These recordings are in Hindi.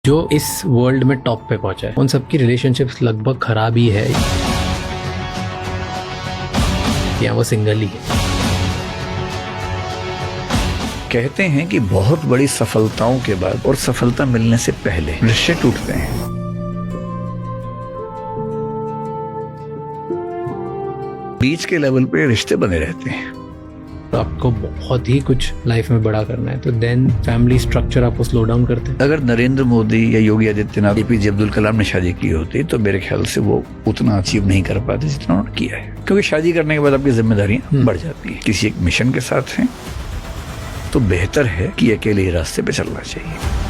जो इस वर्ल्ड में टॉप पे पहुंचा है उन सबकी रिलेशनशिप्स लगभग खराब ही है या वो सिंगल ही है। कहते हैं कि बहुत बड़ी सफलताओं के बाद और सफलता मिलने से पहले रिश्ते टूटते हैं। बीच के लेवल पे रिश्ते बने रहते हैं। तो आपको बहुत ही कुछ लाइफ में बड़ा करना है तो देन फैमिली स्ट्रक्चर आपको स्लो डाउन करते हैं। अगर नरेंद्र मोदी या योगी आदित्यनाथ, एपीजे अब्दुल कलाम ने शादी की होती तो मेरे ख्याल से वो उतना अचीव नहीं कर पाते जितना उन्होंने किया है, क्योंकि शादी करने के बाद आपकी जिम्मेदारियां बढ़ जाती है। किसी एक मिशन के साथ हैं तो बेहतर है कि अकेले ही रास्ते पे चलना चाहिए।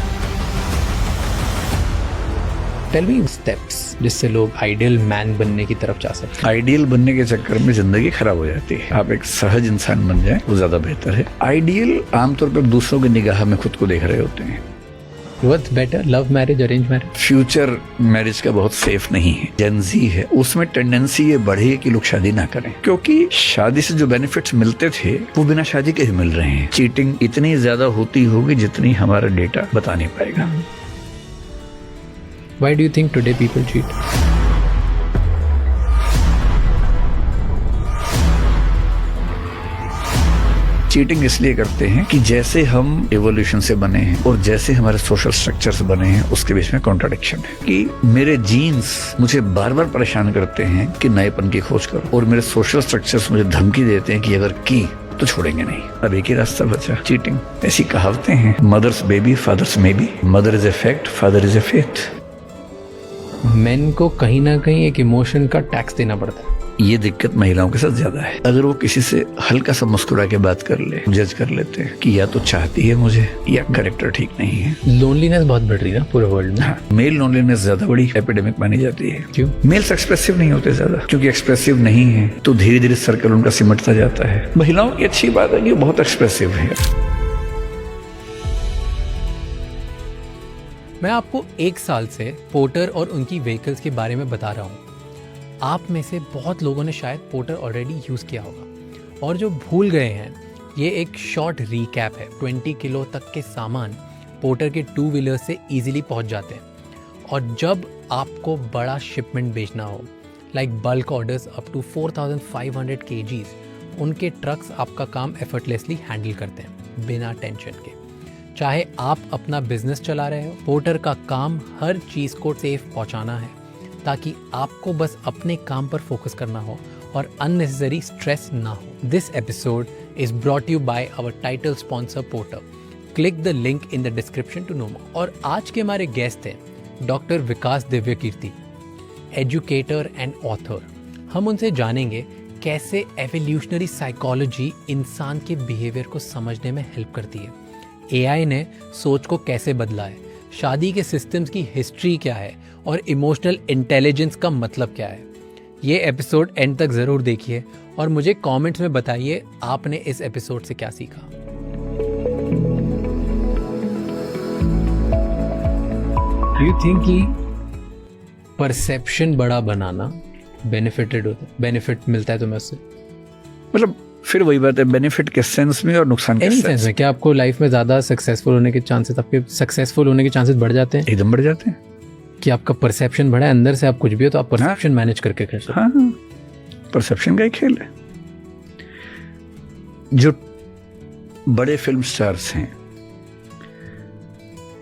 टेल मी स्टेप्स जिससे लोग आइडियल मैन बनने की तरफ जा सकते हैं। आइडियल बनने के चक्कर में जिंदगी खराब हो जाती है। आप एक सहज इंसान बन जाए वो ज्यादा बेहतर है। आइडियल आमतौर पर दूसरों की निगाह में खुद को देख रहे होते हैं। What's better, love marriage, arrange marriage? Future marriage का बहुत सेफ नहीं है। जेनजी है, उसमें टेंडेंसी ये बढ़ी कि लोग शादी ना करें, क्योंकि शादी से जो बेनिफिट्स मिलते थे वो बिना शादी के ही मिल रहे हैं। चीटिंग इतनी ज्यादा होती होगी जितनी हमारा डेटा बता नहीं पाएगा। Why do you think today people cheat? Cheating इसलिए करते हैं कि जैसे हम एवोल्यूशन से बने हैं और जैसे हमारे सोशल स्ट्रक्चर्स बने हैं उसके बीच में कॉन्ट्राडिक्शन है कि मेरे जीन्स मुझे बार बार परेशान करते हैं कि नएपन की खोज करो, और मेरे सोशल स्ट्रक्चर्स मुझे धमकी देते हैं कि अगर की तो छोड़ेंगे नहीं। अब एक ही रास्ता बचा, चीटिंग। ऐसी कहावतें हैं, mother's baby father's maybe, mother is a fact, father is a faith. Men को कहीं ना कहीं एक इमोशन का टैक्स देना पड़ता है। ये दिक्कत महिलाओं के साथ ज्यादा है। अगर वो किसी से हल्का सा मुस्कुरा के बात कर ले, जज कर लेते हैं कि या तो चाहती है मुझे या कैरेक्टर ठीक नहीं है। लोनलीनेस बहुत बढ़ रही है ना पूरे वर्ल्ड में। हाँ, मेल लोनलीनेस ज्यादा बड़ी एपिडेमिक मानी जाती है। क्यों? मेल्स एक्सप्रेसिव नहीं होते ज्यादा, क्योंकि एक्सप्रेसिव नहीं है तो धीरे धीरे सर्कल उनका सिमटता जाता है। महिलाओं की अच्छी बात है कि बहुत एक्सप्रेसिव है। मैं आपको 1 साल से पोर्टर और उनकी व्हीकल्स के बारे में बता रहा हूँ। आप में से बहुत लोगों ने शायद पोर्टर ऑलरेडी यूज़ किया होगा, और जो भूल गए हैं ये एक शॉर्ट रीकैप है। 20 किलो तक के सामान पोर्टर के 2 व्हीलर से इजीली पहुंच जाते हैं, और जब आपको बड़ा शिपमेंट बेचना हो like bulk orders up to 4500 kgs, उनके ट्रक्स आपका काम एफर्टलेसली हैंडल करते हैं बिना टेंशन के। चाहे आप अपना बिजनेस चला रहे हो, पोर्टर का काम हर चीज़ को सेफ पहुंचाना है ताकि आपको बस अपने काम पर फोकस करना हो और अननेसेसरी स्ट्रेस ना हो। This episode is brought you by our title sponsor Porter. Click the link in the description to know more. और आज के हमारे गेस्ट हैं doctor Vikas Divya Kirti, educator and author. हम उनसे जानेंगे कैसे एवोल्यूशनरी साइकोलॉजी इंसान के बिहेवियर को समझने में हेल्प करती है, एआई ने सोच को कैसे बदला है, शादी के सिस्टम्स की हिस्ट्री क्या है, और इमोशनल इंटेलिजेंस का मतलब क्या है। ये एपिसोड एंड तक ज़रूर देखिए और मुझे कमेंट्स में बताइए आपने इस एपिसोड से क्या सीखा। डू यू थिंक कि परसेप्शन बड़ा बनाना बेनिफिटेड होता है, बेनिफिट मिलता है तुम्हें उससे? मतलब फिर वही बात है, बेनिफिट के सेंस में और नुकसान के सेंस में। क्या आपको लाइफ में ज़्यादा सक्सेसफुल होने के चांसेस, आपके सक्सेसफुल होने के चांसेस बढ़ जाते हैं? एकदम बढ़ जाते हैं कि आपका परसेप्शन बढ़ा है, अंदर से आप कुछ भी हो तो आप परसेप्शन मैनेज करके कर सकते हैं। हाँ, परसेप्शन का ही खेल है। जो बड़े फिल्म स्टार्स हैं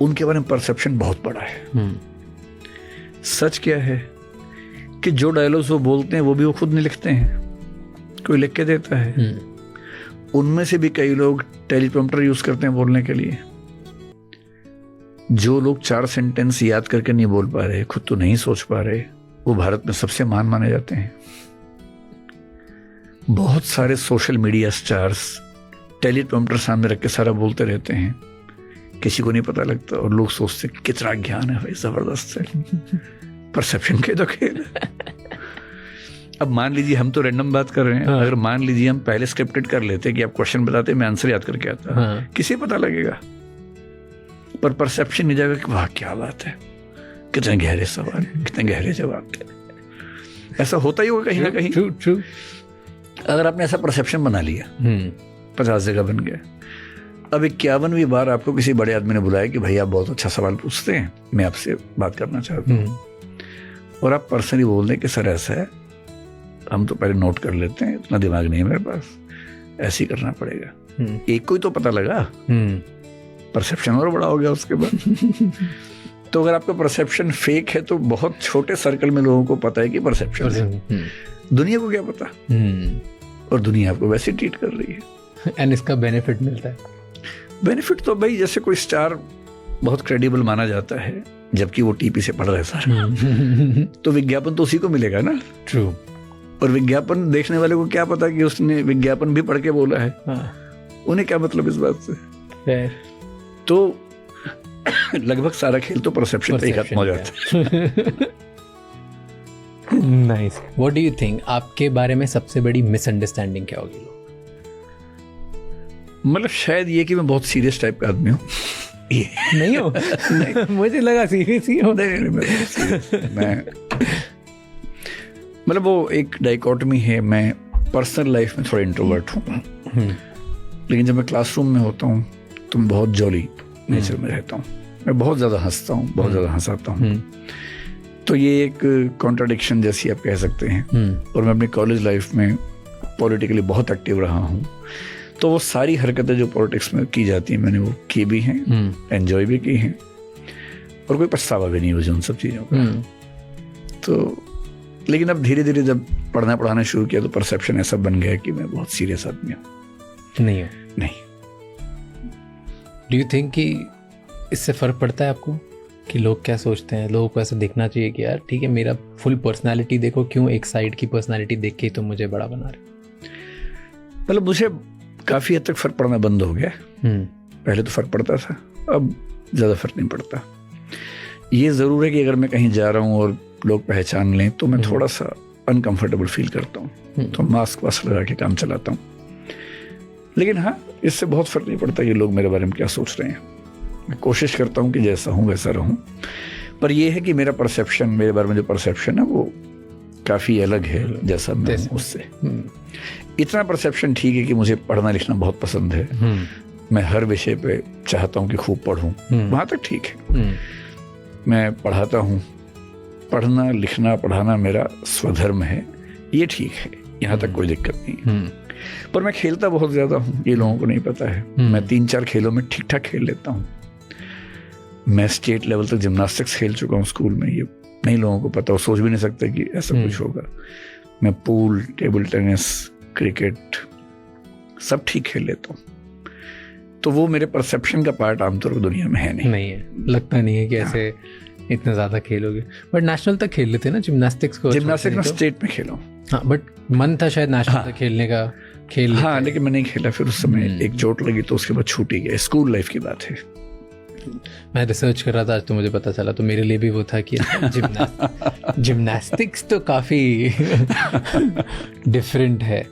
उनके बारे में परसेप्शन बहुत बड़ा है। सच क्या है कि जो डायलॉग्स वो बोलते हैं वो भी वो खुद नहीं लिखते हैं, कोई लिख के देता है। उनमें से भी कई लोग टेलीप्रॉम्प्टर यूज करते हैं बोलने के लिए। जो लोग 4 सेंटेंस याद करके नहीं बोल पा रहे, खुद तो नहीं सोच पा रहे, वो भारत में सबसे महान माने जाते हैं। बहुत सारे सोशल मीडिया स्टार्स टेलीप्रॉम्प्टर सामने रख के सारा बोलते रहते हैं, किसी को नहीं पता लगता और लोग सोचते कितना ज्ञान है भाई, जबरदस्त है। परसेप्शन के तो खेल है। अब मान लीजिए हम तो रैंडम बात कर रहे हैं। अगर मान लीजिए हम पहले स्क्रिप्टेड कर लेते कि आप क्वेश्चन बताते, मैं आंसर याद करके आता, किसे पता लगेगा? पर परसेप्शन नहीं जाएगा कि वाह क्या बात है, कितने गहरे सवाल, कितने गहरे जवाब। ऐसा होता ही होगा कहीं ना कहीं। ट्रू। अगर आपने ऐसा परसेप्शन बना लिया, 50 जगह बन गया, अब 51वीं बार आपको किसी बड़े आदमी ने बुलाया कि भाई आप बहुत अच्छा सवाल पूछते हैं, मैं आपसे बात करना चाहता हूँ, और आप पर्सनली बोल दें कि सर ऐसा है, हम तो पहले नोट कर लेते हैं, इतना दिमाग नहीं है मेरे पास, ऐसे ही करना पड़ेगा। एक को ही तो पता लगा, परसेप्शन और बड़ा हो गया उसके बाद। तो अगर आपका परसेप्शन फेक है तो बहुत छोटे सर्कल में लोगों को पता है कि परसेप्शन है, दुनिया को क्या पता, और दुनिया आपको वैसे ट्रीट कर रही है। एंड इसका बेनिफिट मिलता है। बेनिफिट तो भाई जैसे कोई स्टार बहुत क्रेडिबल माना जाता है जबकि वो टीपी से पढ़ रहा है सारा, तो विज्ञापन तो उसी को मिलेगा ना। ट्रू। और विज्ञापन देखने वाले को क्या पता कि उसने विज्ञापन भी पढ़ के बोला है, उन्हें क्या मतलब इस बात से। तो लगभग सारा खेल तो परसेप्शन पे ही खत्म हो जाता है। Nice. What do you think, आपके बारे में सबसे बड़ी मिसअंडरस्टैंडिंग क्या होगी? मतलब शायद ये कि मैं बहुत सीरियस टाइप का आदमी हूँ। नहीं हो? नहीं। मुझे लगा सीरियस ही हो। मैं मतलब वो एक डाइकोटमी है, मैं पर्सनल लाइफ में थोड़ा इंट्रोवर्ट हूँ, लेकिन जब मैं क्लासरूम में होता हूँ तो मैं बहुत जॉली नेचर में रहता हूँ, मैं बहुत ज़्यादा हंसता हूँ, बहुत ज़्यादा हंसाता हूँ। तो ये एक कॉन्ट्राडिक्शन जैसी आप कह सकते हैं। और मैं अपनी कॉलेज लाइफ में पॉलिटिकली बहुत एक्टिव रहा हूँ, तो वो सारी हरकतें जो पॉलिटिक्स में की जाती हैं मैंने वो की भी हैं, एंजॉय भी की हैं, और कोई पछतावा भी नहीं मुझे उन सब चीज़ों का। तो लेकिन अब धीरे धीरे जब पढ़ना पढ़ाना शुरू किया तो परसेप्शन ऐसा बन गया कि मैं बहुत सीरियस आदमी हूँ। नहीं हो? नहीं। डू यू थिंक कि इससे फ़र्क पड़ता है आपको कि लोग क्या सोचते हैं? लोगों को ऐसा देखना चाहिए कि यार ठीक है, मेरा फुल पर्सनालिटी देखो, क्यों एक साइड की पर्सनालिटी देख के तो मुझे बड़ा बना रहे? मतलब मुझे काफ़ी हद तक फ़र्क पड़ना बंद हो गया। पहले तो फ़र्क पड़ता था, अब ज़्यादा फ़र्क नहीं पड़ता। ये ज़रूर है कि अगर मैं कहीं जा रहा हूँ और लोग पहचान लें तो मैं थोड़ा सा अनकंफर्टेबल फील करता हूँ, तो मास्क वास्क लगा के काम चलाता हूँ। लेकिन हाँ, इससे बहुत फ़र्क नहीं पड़ता कि लोग मेरे बारे में क्या सोच रहे हैं। मैं कोशिश करता हूँ कि जैसा हूँ वैसा रहूँ, पर यह है कि मेरा परसेप्शन, मेरे बारे में जो परसेप्शन है वो काफ़ी अलग है जैसा मैं हूँ उससे। इतना परसेप्शन ठीक है कि मुझे पढ़ना लिखना बहुत पसंद है, मैं हर विषय पे चाहता हूँ कि खूब पढ़ूँ, वहाँ तक ठीक है। मैं पढ़ाता हूँ, पढ़ना लिखना पढ़ाना मेरा स्वधर्म है, ये ठीक है, यहाँ तक कोई दिक्कत नहीं है। पर मैं खेलता बहुत ज़्यादा हूँ, ये लोगों को नहीं पता है। मैं 3-4 खेलों में ठीक ठाक खेल लेता हूँ। मैं स्टेट लेवल तक जिम्नास्टिक्स खेल चुका हूँ स्कूल में, ये नहीं लोगों को पता, वो सोच भी नहीं सकते कि ऐसा कुछ होगा। मैं पूल, टेबल टेनिस, क्रिकेट सब ठीक खेल लेता हूँ। तो वो मेरे परसेप्शन का पार्ट आमतौर पर दुनिया में है नहीं है। लगता नहीं है कि ऐसे इतना ज़्यादा खेलोगे। बट नेशनल तक खेल लेते ना जिम्नास्टिक्स को? जिम्नास्टिक्स में स्टेट में खेला हूँ। हाँ, बट मन था शायद नेशनल तक खेलने का। हाँ, लेकिन मैं नहीं खेला, फिर उस समय एक चोट लगी तो उसके बाद छूट ही गया। स्कूल लाइफ की बात है। मैं रिसर्च कर रहा था आज, तो मुझे पता चला, तो मेरे लिए भी वो था कि जिम्नास्टिक्स तो काफ़ी डिफरेंट है।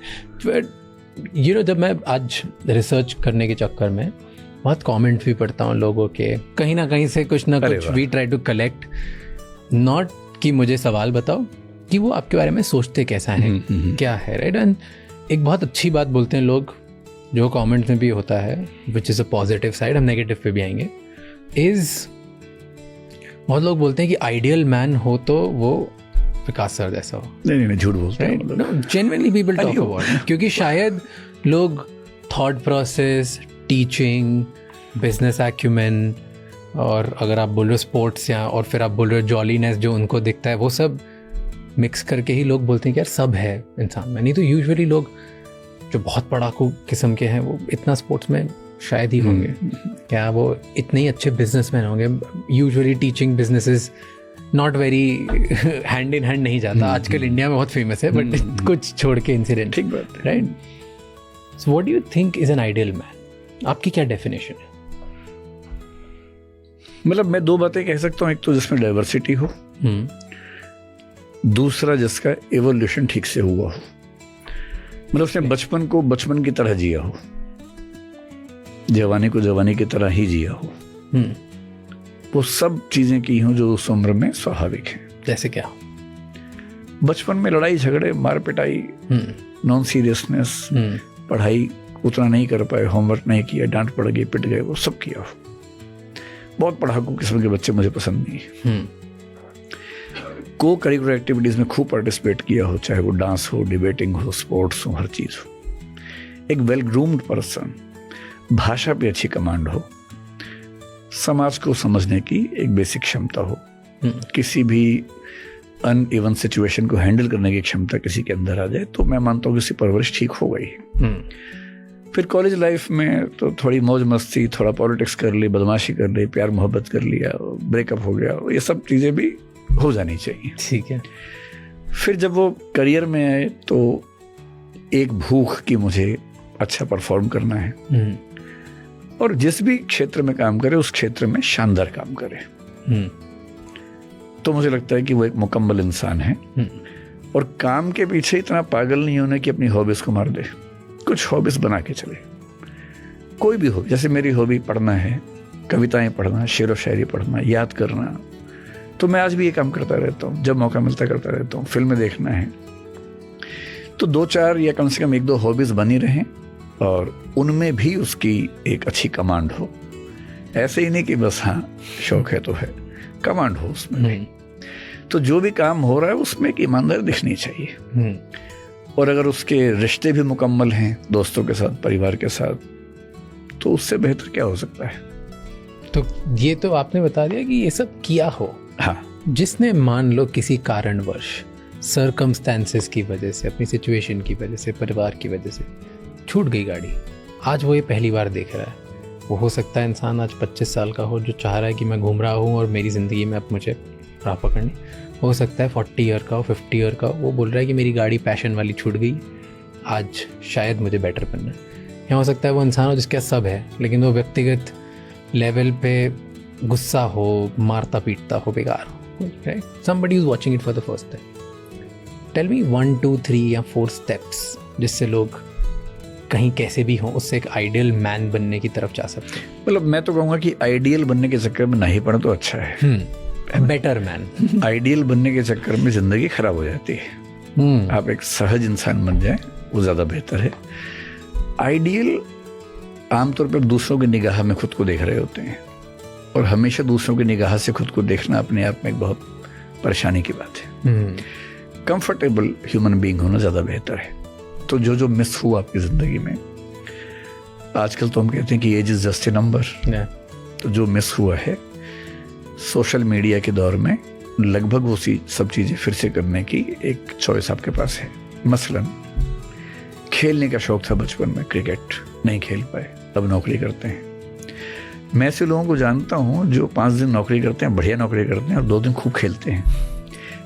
बट यू नो, जब मैं आज रिसर्च करने के चक्कर में बहुत कमेंट्स भी पढ़ता हूँ लोगों के, कहीं ना कहीं से कुछ ना कुछ we try to collect, not कि मुझे सवाल बताओ, कि वो आपके बारे में सोचते कैसा है, क्या है, राइट। एंड एक बहुत अच्छी बात बोलते हैं लोग, जो कमेंट्स में भी होता है, which is a positive side, हम नेगेटिव पे भी आएंगे, इज़ बहुत लोग बोलते हैं कि आइडियल मैन हो तो वो विकास सर जैसा हो। नहीं, झूठ बोलते हैं। जेन्युइनली पीपल टॉक अबाउट, क्योंकि शायद लोग thought process, teaching, business acumen, और अगर आप बोल रहे हो स्पोर्ट्स, या और फिर आप बोल रहे हो जॉलीनेस जो उनको दिखता है, वो सब मिक्स करके ही लोग बोलते हैं कि यार सब है इंसान में। नहीं तो यूजुअली लोग जो बहुत पढ़ाकू किस्म के हैं वो इतना स्पोर्ट्स में शायद ही होंगे, क्या वो इतने ही अच्छे बिजनेसमैन होंगे। Usually teaching businesses not very hand in hand नहीं जाता। आजकल इंडिया में बहुत फेमस है, बट कुछ छोड़ के इंसिडेंट, ठीक बात है, right. So what do you think is an ideal man? आपकी क्या डेफिनेशन है? मतलब मैं 2 बातें कह सकता हूँ, एक तो जिसमें डाइवर्सिटी हो, दूसरा जिसका एवोल्यूशन ठीक से हुआ हो, मतलब उसने बचपन को बचपन की तरह जिया हो, जवानी को जवानी की तरह ही जिया हो, वो सब चीजें की हों जो उस उम्र में स्वाभाविक है। जैसे क्या? बचपन में लड़ाई झगड़े, मार पिटाई, नॉन सीरियसनेस, पढ़ाई उतना नहीं कर पाए, होमवर्क नहीं किया, डांट पड़ गई, पिट गए, वो सब किया हो। बहुत पढ़ाकू किस्म के बच्चे मुझे पसंद नहीं। को करिकुलर एक्टिविटीज़ में खूब पार्टिसिपेट किया हो, चाहे वो डांस हो, डिबेटिंग हो, स्पोर्ट्स हो, हर चीज़ हो। एक वेल ग्रूम्ड पर्सन, भाषा पे अच्छी कमांड हो, समाज को समझने की एक बेसिक क्षमता हो, किसी भी अनइवन सिचुएशन को हैंडल करने की क्षमता किसी के अंदर आ जाए, तो मैं मानता हूँ कि उसकी परवरिश ठीक हो गई। फिर कॉलेज लाइफ में तो थोड़ी मौज मस्ती, थोड़ा पॉलिटिक्स कर ली, बदमाशी कर ली, प्यार मोहब्बत कर लिया, ब्रेकअप हो गया, ये सब चीज़ें भी हो जानी चाहिए। ठीक है। फिर जब वो करियर में आए तो एक भूख कि मुझे अच्छा परफॉर्म करना है, और जिस भी क्षेत्र में काम करे उस क्षेत्र में शानदार काम करे। तो मुझे लगता है कि वो एक मुकम्मल इंसान है, और काम के पीछे इतना पागल नहीं होने कि अपनी हॉबीज को मार दे। कुछ हॉबीज बना के चले, कोई भी हो। जैसे मेरी हॉबी पढ़ना है, कविताएं पढ़ना, शेर व शायरी पढ़ना, याद करना, तो मैं आज भी ये काम करता रहता हूँ, जब मौका मिलता करता रहता हूँ। फिल्में देखना है, तो 2-4 या कम से कम 1-2 हॉबीज बनी रहें, और उनमें भी उसकी एक अच्छी कमांड हो। ऐसे ही नहीं कि बस हाँ शौक है तो है, कमांड हो उसमें भी। तो जो भी काम हो रहा है उसमें एक ईमानदारी दिखनी चाहिए, और अगर उसके रिश्ते भी मुकम्मल हैं दोस्तों के साथ, परिवार के साथ, तो उससे बेहतर क्या हो सकता है। तो ये तो आपने बता दिया कि ये सब किया हो। हाँ, जिसने मान लो किसी कारणवश, सर्कमस्टेंसेस की वजह से, अपनी सिचुएशन की वजह से, परिवार की वजह से छूट गई गाड़ी, आज वो ये पहली बार देख रहा है। वो हो सकता है इंसान आज 25 साल का हो, जो चाह रहा है कि मैं घूम रहा हूँ और मेरी ज़िंदगी में अब मुझे राह पकड़नी। हो सकता है 40 ईयर का हो, 50 ईयर का हो, वो बोल रहा है कि मेरी गाड़ी पैशन वाली छूट गई, आज शायद मुझे बेटर बनना है। या हो सकता है वो इंसान हो जिसके पास सब है, लेकिन वो व्यक्तिगत लेवल पे गुस्सा हो, मारता पीटता हो, बेकार हो, right? Somebody is watching it for the first time. Tell me 1, 2, 3 या 4 स्टेप्स जिससे लोग कहीं कैसे भी हों उससे एक आइडियल मैन बनने की तरफ जा सकते हैं। मतलब मैं तो कहूँगा कि आइडियल बनने के चक्कर में नहीं पड़े तो अच्छा है। Better man. आइडियल बनने के चक्कर में जिंदगी खराब हो जाती है। आप एक सहज इंसान बन जाए, वो ज़्यादा बेहतर है। आइडियल आमतौर पर दूसरों की निगाह में खुद को देख रहे होते हैं, और हमेशा दूसरों की निगाह से खुद को देखना अपने आप में एक बहुत परेशानी की बात है। कंफर्टेबल ह्यूमन बीइंग होना ज़्यादा बेहतर है। तो जो जो मिस हुआ आपकी ज़िंदगी में, आजकल तो हम कहते हैं कि age is just a number. तो जो मिस हुआ है सोशल मीडिया के दौर में, लगभग वो सब चीज़ें फिर से करने की एक चॉइस आपके पास है। मसलन खेलने का शौक था बचपन में, क्रिकेट नहीं खेल पाए, अब नौकरी करते हैं। मैं ऐसे लोगों को जानता हूँ जो 5 दिन नौकरी करते हैं, बढ़िया नौकरी करते हैं, और 2 दिन खूब खेलते हैं।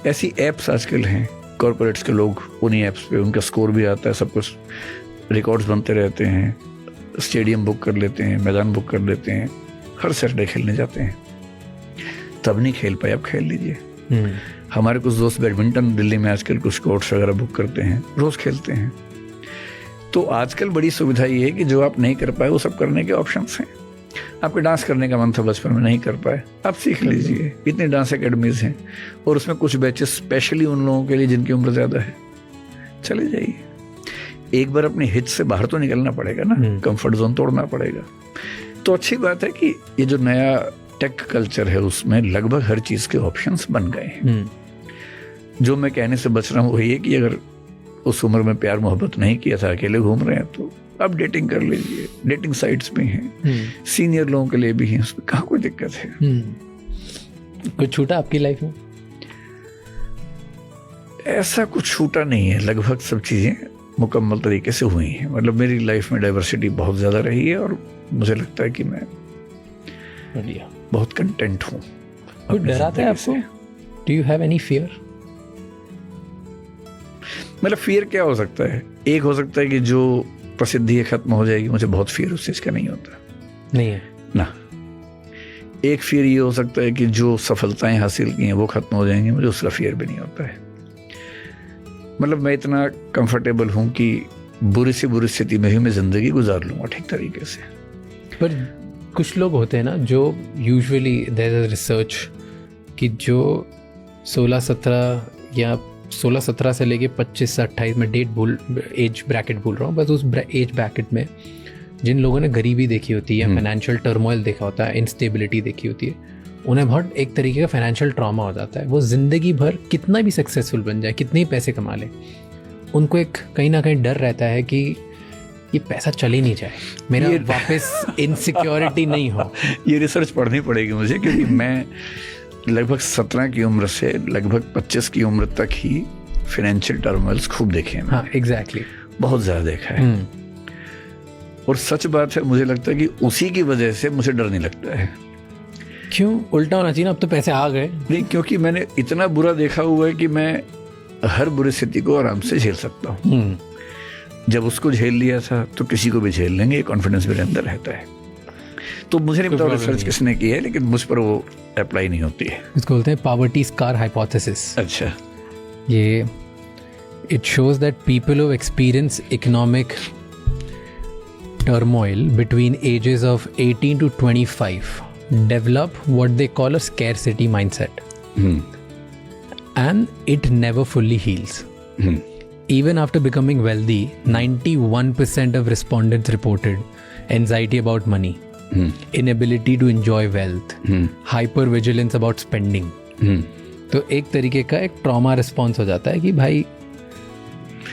ऐसी ऐप्स आजकल हैं, कॉर्पोरेट्स के लोग उन्हीं ऐप्स पे, उनका स्कोर भी आता है, सब कुछ रिकॉर्ड्स बनते रहते हैं, स्टेडियम बुक कर लेते हैं, मैदान बुक कर लेते हैं, हर सैटरडे खेलने जाते हैं। तब नहीं खेल पाए, अब खेल लीजिए। हमारे कुछ दोस्त बैडमिंटन दिल्ली में आजकल कुछ कोर्ट्स वगैरह बुक करते हैं, रोज़ खेलते हैं। तो आजकल बड़ी सुविधा ये है कि जो आप नहीं कर पाए वो सब करने के ऑप्शंस हैं। आपको डांस करने का मन था बचपन में, नहीं कर पाए, आप सीख लीजिए। इतनी डांस एकेडमीज हैं, और उसमें कुछ बैचेस स्पेशली उन लोगों के लिए जिनकी उम्र ज़्यादा है, चले जाइए। एक बार अपनी हिच से बाहर तो निकलना पड़ेगा ना, कंफर्ट जोन तोड़ना पड़ेगा। तो अच्छी बात है कि ये जो नया टेक कल्चर है उसमें लगभग हर चीज़ के ऑप्शंस बन गए हैं। जो मैं कहने से बच रहा हूँ वही है कि अगर उस उम्र में प्यार मोहब्बत नहीं किया था, अकेले घूम रहे हैं, तो अब डेटिंग कर लीजिए। डेटिंग साइट्स भी हैं, सीनियर लोगों के लिए भी हैं, उसमें कहाँ कोई दिक्कत है। कुछ छूटा आपकी लाइफ में? ऐसा कुछ छूटा नहीं है, लगभग सब चीज़ें मुकम्मल तरीके से हुई हैं। मतलब मेरी लाइफ में डाइवर्सिटी बहुत ज़्यादा रही है, और मुझे लगता है कि मैं बहुत कंटेंट हूँ। कुछ डराता है आपको? Do you have any fear? मतलब फियर क्या हो सकता है? एक हो सकता है कि जो प्रसिद्धि खत्म हो जाएगी, मुझे बहुत फियर उस चीज़ का नहीं होता। नहीं है ना। एक फियर ये हो सकता है कि जो सफलताएं हासिल की हैं वो खत्म हो जाएंगी, मुझे उसका फियर भी नहीं होता है। मतलब मैं इतना कंफर्टेबल हूँ कि बुरी से बुरी स्थिति में भी मैं ज़िंदगी गुजार लूँगा ठीक तरीके से। पर कुछ लोग होते हैं ना जो यूजुअली देयर इज रिसर्च कि जो 16, 17 या 16-17 से लेके 25 से 28 में एज ब्रैकेट भूल रहा हूँ, बस उस एज ब्रैकेट में जिन लोगों ने गरीबी देखी होती है, फाइनेंशियल टर्मोइल देखा होता है, इंस्टेबिलिटी देखी होती है, उन्हें बहुत एक तरीके का फाइनेंशियल ट्रॉमा हो जाता है। वो ज़िंदगी भर कितना भी सक्सेसफुल बन जाए, कितने ही पैसे कमा ले, उनको एक कहीं ना कहीं डर रहता है कि ये पैसा चले नहीं जाए, मेरा वापस इनसिक्योरिटी नहीं हो। ये रिसर्च पढ़नी पड़ेगी मुझे, क्योंकि मैं लगभग 17 की उम्र से लगभग 25 की उम्र तक ही फाइनेंशियल टर्मोइल्स खूब देखे हैं। हाँ, एग्जैक्टली, बहुत ज़्यादा देखा है। और सच बात है, मुझे लगता है कि उसी की वजह से मुझे डर नहीं लगता है। क्यों? उल्टा होना चाहिए ना, अब तो पैसे आ गए। नहीं, क्योंकि मैंने इतना बुरा देखा हुआ है कि मैं हर बुरी स्थिति को आराम से झेल सकता हूँ। जब उसको झेल लिया था तो किसी को भी झेल लेंगे, कॉन्फिडेंस मेरे अंदर रहता है। तो मुझे नहीं पता रिसर्च किसने की है, लेकिन मुझ पर वो अप्लाई नहीं होती है। इसको बोलते हैं पॉवर्टी स्कार हाइपोथेसिस। अच्छा, ये it shows that people who experience economic turmoil between ages of 18 to 25 develop what they call a scarcity mindset. And it never fully heals. Even after becoming wealthy, 91% of respondents reported anxiety about money, inability to enjoy wealth, hypervigilance about spending. तो एक तरीके का एक ट्रॉमा रिस्पॉन्स हो जाता है कि भाई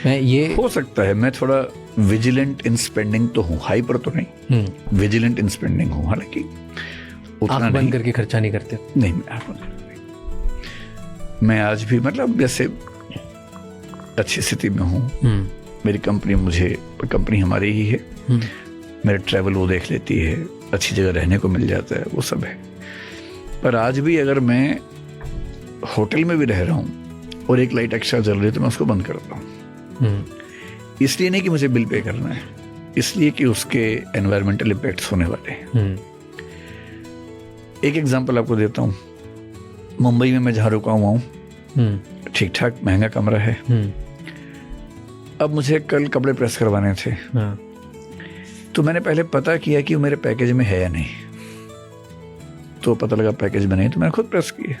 मैं ये हो सकता है, मैं थोड़ा विजिलेंट इन स्पेंडिंग तो हूँ, हाइपर तो नहीं, विजिलेंट इन स्पेंडिंग हूँ। हालांकि आँख बंद करके खर्चा नहीं करते। नहीं, मैं आज भी मतलब जैसे अच्छी स्थिति में हूँ। मेरी कंपनी हमारी ही है, मेरे ट्रैवल वो देख लेती है, अच्छी जगह रहने को मिल जाता है, वो सब है। पर आज भी अगर मैं होटल में भी रह रहा हूँ और एक लाइट एक्स्ट्रा जल रही है तो मैं उसको बंद करता हूँ। इसलिए नहीं कि मुझे बिल पे करना है, इसलिए कि उसके एनवायरमेंटल इम्पैक्ट्स होने वाले हैं। एक एग्जांपल आपको देता हूँ। मुंबई में मैं जहाँ रुका हुआ हूँ, ठीक ठाक महंगा कमरा है। अब मुझे कल कपड़े प्रेस करवाने थे। तो मैंने पहले पता किया कि वो मेरे पैकेज में है या नहीं। तो पता लगा पैकेज में नहीं, तो मैंने खुद प्रेस किया,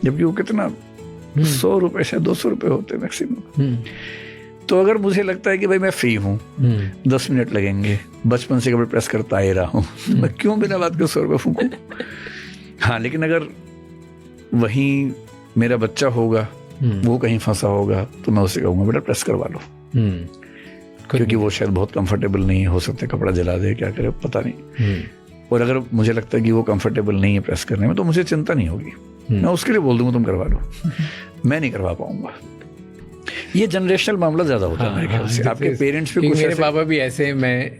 जबकि वो कितना 100 रुपये से 200 रुपये होते मैक्सिमम। तो अगर मुझे लगता है कि भाई मैं फ्री हूँ, 10 मिनट लगेंगे, बचपन से कपड़े प्रेस करता ही रहा हूँ, तो मैं क्यों बिना बात के 100 रुपये फूंकूं? हाँ, लेकिन अगर वहीं मेरा बच्चा होगा, वो कहीं फंसा होगा, तो मैं उसे कहूँगा बेटा प्रेस करवा लो, क्योंकि वो शायद बहुत कंफर्टेबल नहीं हो सकता, कपड़ा जला दे, क्या करे पता नहीं। और अगर मुझे लगता है कि वो कंफर्टेबल नहीं है प्रेस करने में, तो मुझे चिंता नहीं होगी, मैं उसके लिए बोल दूंगा तुम करवा लो। मैं नहीं करवा पाऊंगा। ये जनरेशनल मामला ज्यादा होता है मेरे ख्याल से। आपके पेरेंट्स भी कुछ, मेरे पापा भी ऐसे,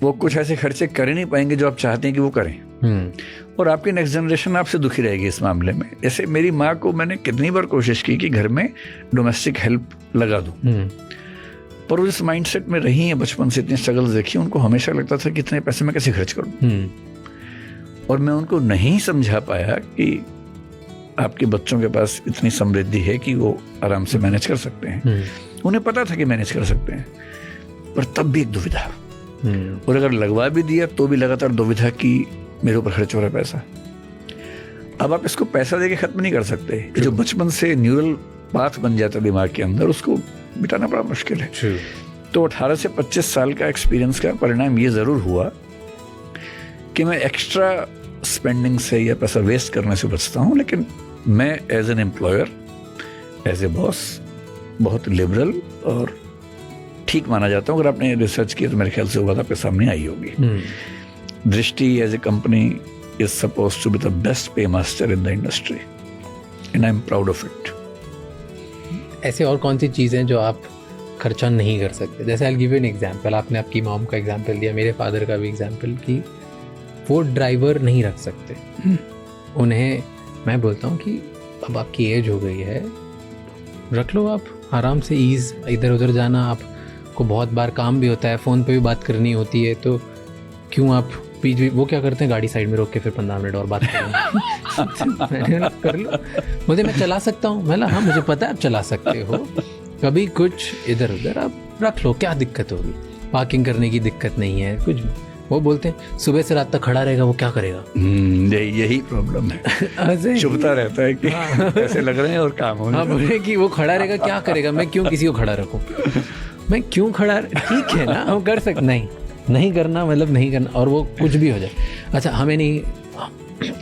वो कुछ ऐसे खर्चे कर ही नहीं पाएंगे जो आप चाहते हैं कि वो करें, और आपकी नेक्स्ट जनरेशन आपसे दुखी रहेगी इस मामले में। जैसे मेरी माँ को मैंने कितनी बार कोशिश की कि घर में डोमेस्टिक हेल्प लगा दूं, पर वो इस माइंडसेट में रही है, बचपन से इतनी स्ट्रगल्स देखी, उनको हमेशा लगता था कि इतने पैसे मैं कैसे खर्च करूं। और मैं उनको नहीं समझा पाया कि आपके बच्चों के पास इतनी समृद्धि है कि वो आराम से मैनेज कर सकते हैं। उन्हें पता था कि मैनेज कर सकते हैं, पर तब भी एक दुविधा, और अगर लगवा भी दिया तो भी लगातार दुविधा कि मेरे ऊपर खर्च हो रहा है पैसा। अब आप इसको पैसा देके खत्म नहीं कर सकते। जो बचपन से न्यूरल पाथ बन जाता है दिमाग के अंदर, उसको मिटाना बड़ा मुश्किल है। तो 18 से 25 साल का एक्सपीरियंस का परिणाम ये जरूर हुआ कि मैं एक्स्ट्रा स्पेंडिंग से या पैसा वेस्ट करने से बचता हूँ, लेकिन मैं as an employer, as a boss बहुत लिबरल और ठीक माना जाता हूँ। अगर आपने रिसर्च किया तो मेरे ख्याल से वो बात आपके सामने आई होगी। Drishti as a company is supposed to be the best pay master in the industry and I am proud of it. ऐसे और कौन सी चीज़ें जो आप खर्चा नहीं कर सकते? जैसे I will give you an example. आपने आपकी मॉम का एग्जांपल दिया, मेरे फादर का भी एग्जांपल, कि वो ड्राइवर नहीं रख सकते। उन्हें मैं बोलता हूँ कि अब आपकी एज हो गई है, रख लो आप आराम से, ईज़ इधर उधर जाना, आपको बहुत बार काम भी होता है, फ़ोन पे भी बात करनी होती है, तो क्यों आप वो क्या करते हैं, गाड़ी साइड में रोक के फिर 15 मिनट और बात करेंगे। कर लो, मुझे मैं चला सकता हूँ। मैं हाँ मुझे पता है आप चला सकते हो, कभी कुछ इधर उधर आप रख लो, क्या दिक्कत होगी, पार्किंग करने की दिक्कत नहीं है कुछ। वो बोलते हैं सुबह से रात तक खड़ा रहेगा, वो क्या करेगा? यही प्रॉब्लम है, चुभता रहता है कि ऐसे लग रहे हैं और काम हो। हाँ, बोले कि वो खड़ा रहेगा, क्या करेगा, मैं क्यों किसी को खड़ा रखूं, मैं क्यों खड़ा, ठीक है ना, हम कर सकते, नहीं करना मतलब नहीं करना, और वो कुछ भी हो जाए। अच्छा, हमें नहीं,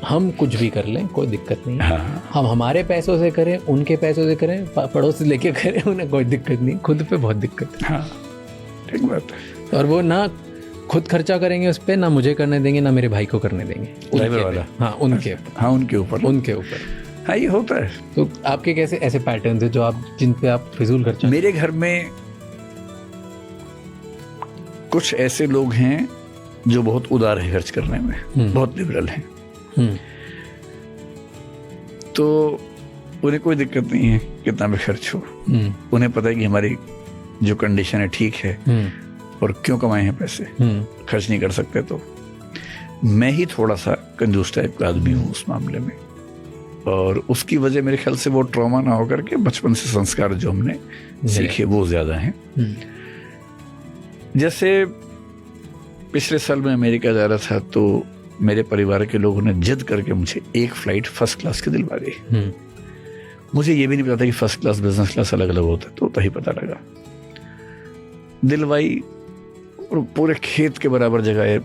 हम कुछ भी कर लें, कोई दिक्कत नहीं है। हाँ। हम हमारे पैसों से करें, उनके पैसों से करें, पड़ोस से लेके करें, उन्हें कोई दिक्कत नहीं, खुद पे बहुत दिक्कत है। हाँ, ठीक बात है। और वो ना खुद खर्चा करेंगे उस पर, ना मुझे करने देंगे, ना मेरे भाई को करने देंगे। ड्राइवर वाला? हाँ, उनके ऊपर। हाँ, ये होता है। तो आपके कैसे ऐसे पैटर्न थे जो आप, जिन पे आप फिजूल खर्चा? मेरे घर में कुछ ऐसे लोग हैं जो बहुत उदार है खर्च करने में, बहुत लिबरल हैं। तो उन्हें कोई दिक्कत नहीं है कितना भी खर्च हो। उन्हें पता है कि हमारी जो कंडीशन है ठीक है, और क्यों कमाए हैं पैसे, खर्च नहीं कर सकते। तो मैं ही थोड़ा सा कंजूस टाइप का आदमी हूँ उस मामले में, और उसकी वजह मेरे ख्याल से वो ट्रॉमा ना होकर के बचपन से संस्कार जो हमने सीखे वो ज्यादा हैं। जैसे पिछले साल मैं अमेरिका जा रहा था, तो मेरे परिवार के लोगों ने जिद करके मुझे एक फ्लाइट फर्स्ट क्लास की दिलवा दी। मुझे ये भी नहीं पता था कि फर्स्ट क्लास बिजनेस क्लास अलग अलग होता है, तो तभी पता लगा। दिलवाई, और पूरे खेत के बराबर जगह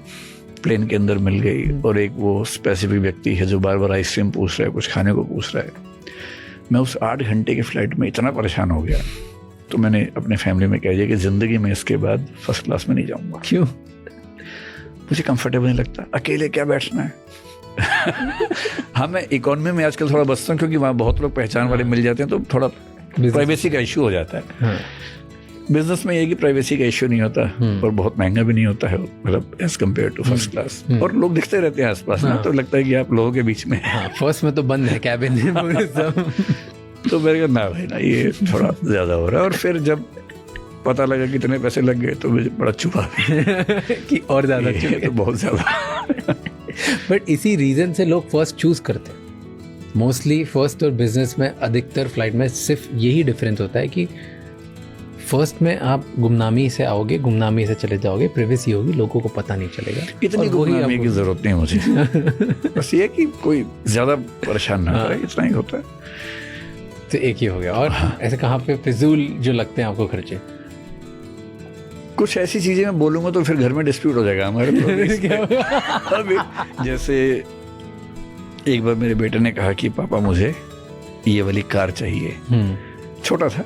प्लेन के अंदर मिल गई, और एक वो स्पेसिफिक व्यक्ति है जो बार बार आइसक्रीम पूछ रहा है, कुछ खाने को पूछ रहा है। मैं उस 8 घंटे की फ्लाइट में इतना परेशान हो गया, तो मैंने अपने फैमिली में कह दिया कि जिंदगी में इसके बाद फर्स्ट क्लास में नहीं जाऊंगा। क्यों? मुझे कंफर्टेबल नहीं लगता, अकेले क्या बैठना है। हाँ, मैं इकोनॉमी में आजकल थोड़ा बचता हूँ, क्योंकि वहाँ बहुत लोग पहचान वाले मिल जाते हैं, तो थोड़ा प्राइवेसी का इश्यू हो जाता है। बिजनेस में ये कि प्राइवेसी का इश्यू नहीं होता, और बहुत महंगा भी नहीं होता है, मतलब as compare to first class. और लोग दिखते रहते हैं आसपास ना, तो लगता है कि आप लोगों के बीच में। फर्स्ट में तो बंद है कैबिन सब। तो मेरे को ना भाई ना, ये थोड़ा ज्यादा हो रहा है। और फिर जब पता लगा कितने पैसे लग गए, तो मुझे बड़ा चुभा कि और ज्यादा तो बहुत ज्यादा। बट इसी रीजन से लोग फर्स्ट चूज करते हैं मोस्टली। फर्स्ट और बिजनेस में अधिकतर फ्लाइट में सिर्फ यही डिफरेंस होता है कि फर्स्ट में आप गुमनामी से आओगे, गुमनामी से चले जाओगे, प्राइवेसी होगी, लोगों को पता नहीं चलेगा। इतनी गुमनामी की जरूरत नहीं मुझे। बस ये कि कोई ज्यादा परेशान ना करे, इतना ही होता है। तो एक ही हो गया। और ऐसे कहाँ पे फिजूल जो लगते हैं आपको खर्चे? कुछ ऐसी चीजें मैं बोलूंगा तो फिर घर में डिस्प्यूट हो जाएगा हमारे। अभी जैसे एक बार मेरे बेटे ने कहा कि पापा मुझे ये वाली कार चाहिए, छोटा था।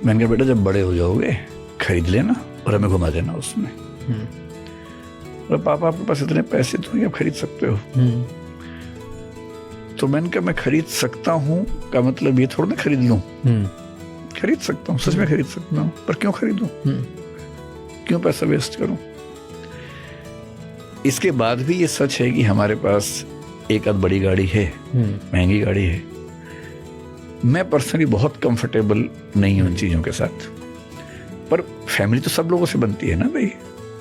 मैंने कहा बेटा जब बड़े हो जाओगे खरीद लेना और हमें घुमा देना उसमें। और पापा आपके पास इतने पैसे तो नहीं, आप खरीद सकते हो। तो मैंने कहा मैं खरीद सकता हूँ का मतलब ये थोड़ा ना खरीद लूं। खरीद सकता हूँ, सच में खरीद सकता हूँ, पर क्यों खरीदूं? क्यों पैसा वेस्ट करूं? इसके बाद भी ये सच है कि हमारे पास एक आध बड़ी गाड़ी है, महंगी गाड़ी है। मैं पर्सनली बहुत कंफर्टेबल नहीं हूं उन चीजों के साथ, पर फैमिली तो सब लोगों से बनती है ना भाई,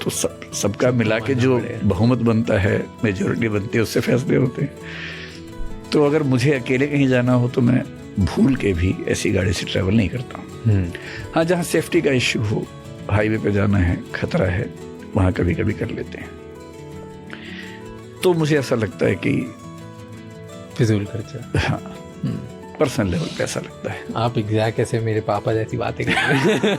तो सबका मिला के जो बहुमत बनता है, मेजोरिटी बनती है, उससे फैसले होते हैं। तो अगर मुझे अकेले कहीं जाना हो तो मैं भूल के भी ऐसी गाड़ी से ट्रैवल नहीं करता हूँ। हाँ, जहाँ सेफ्टी का इश्यू हो, हाईवे पे जाना है, खतरा है, वहाँ कभी कभी कर लेते हैं। तो मुझे ऐसा लगता है कि फिजूल खर्चा, हाँ, पर्सनल लेवल पे ऐसा लगता है। आप एग्जैक्ट ऐसे मेरे पापा जैसी बातें कर रहे हैं।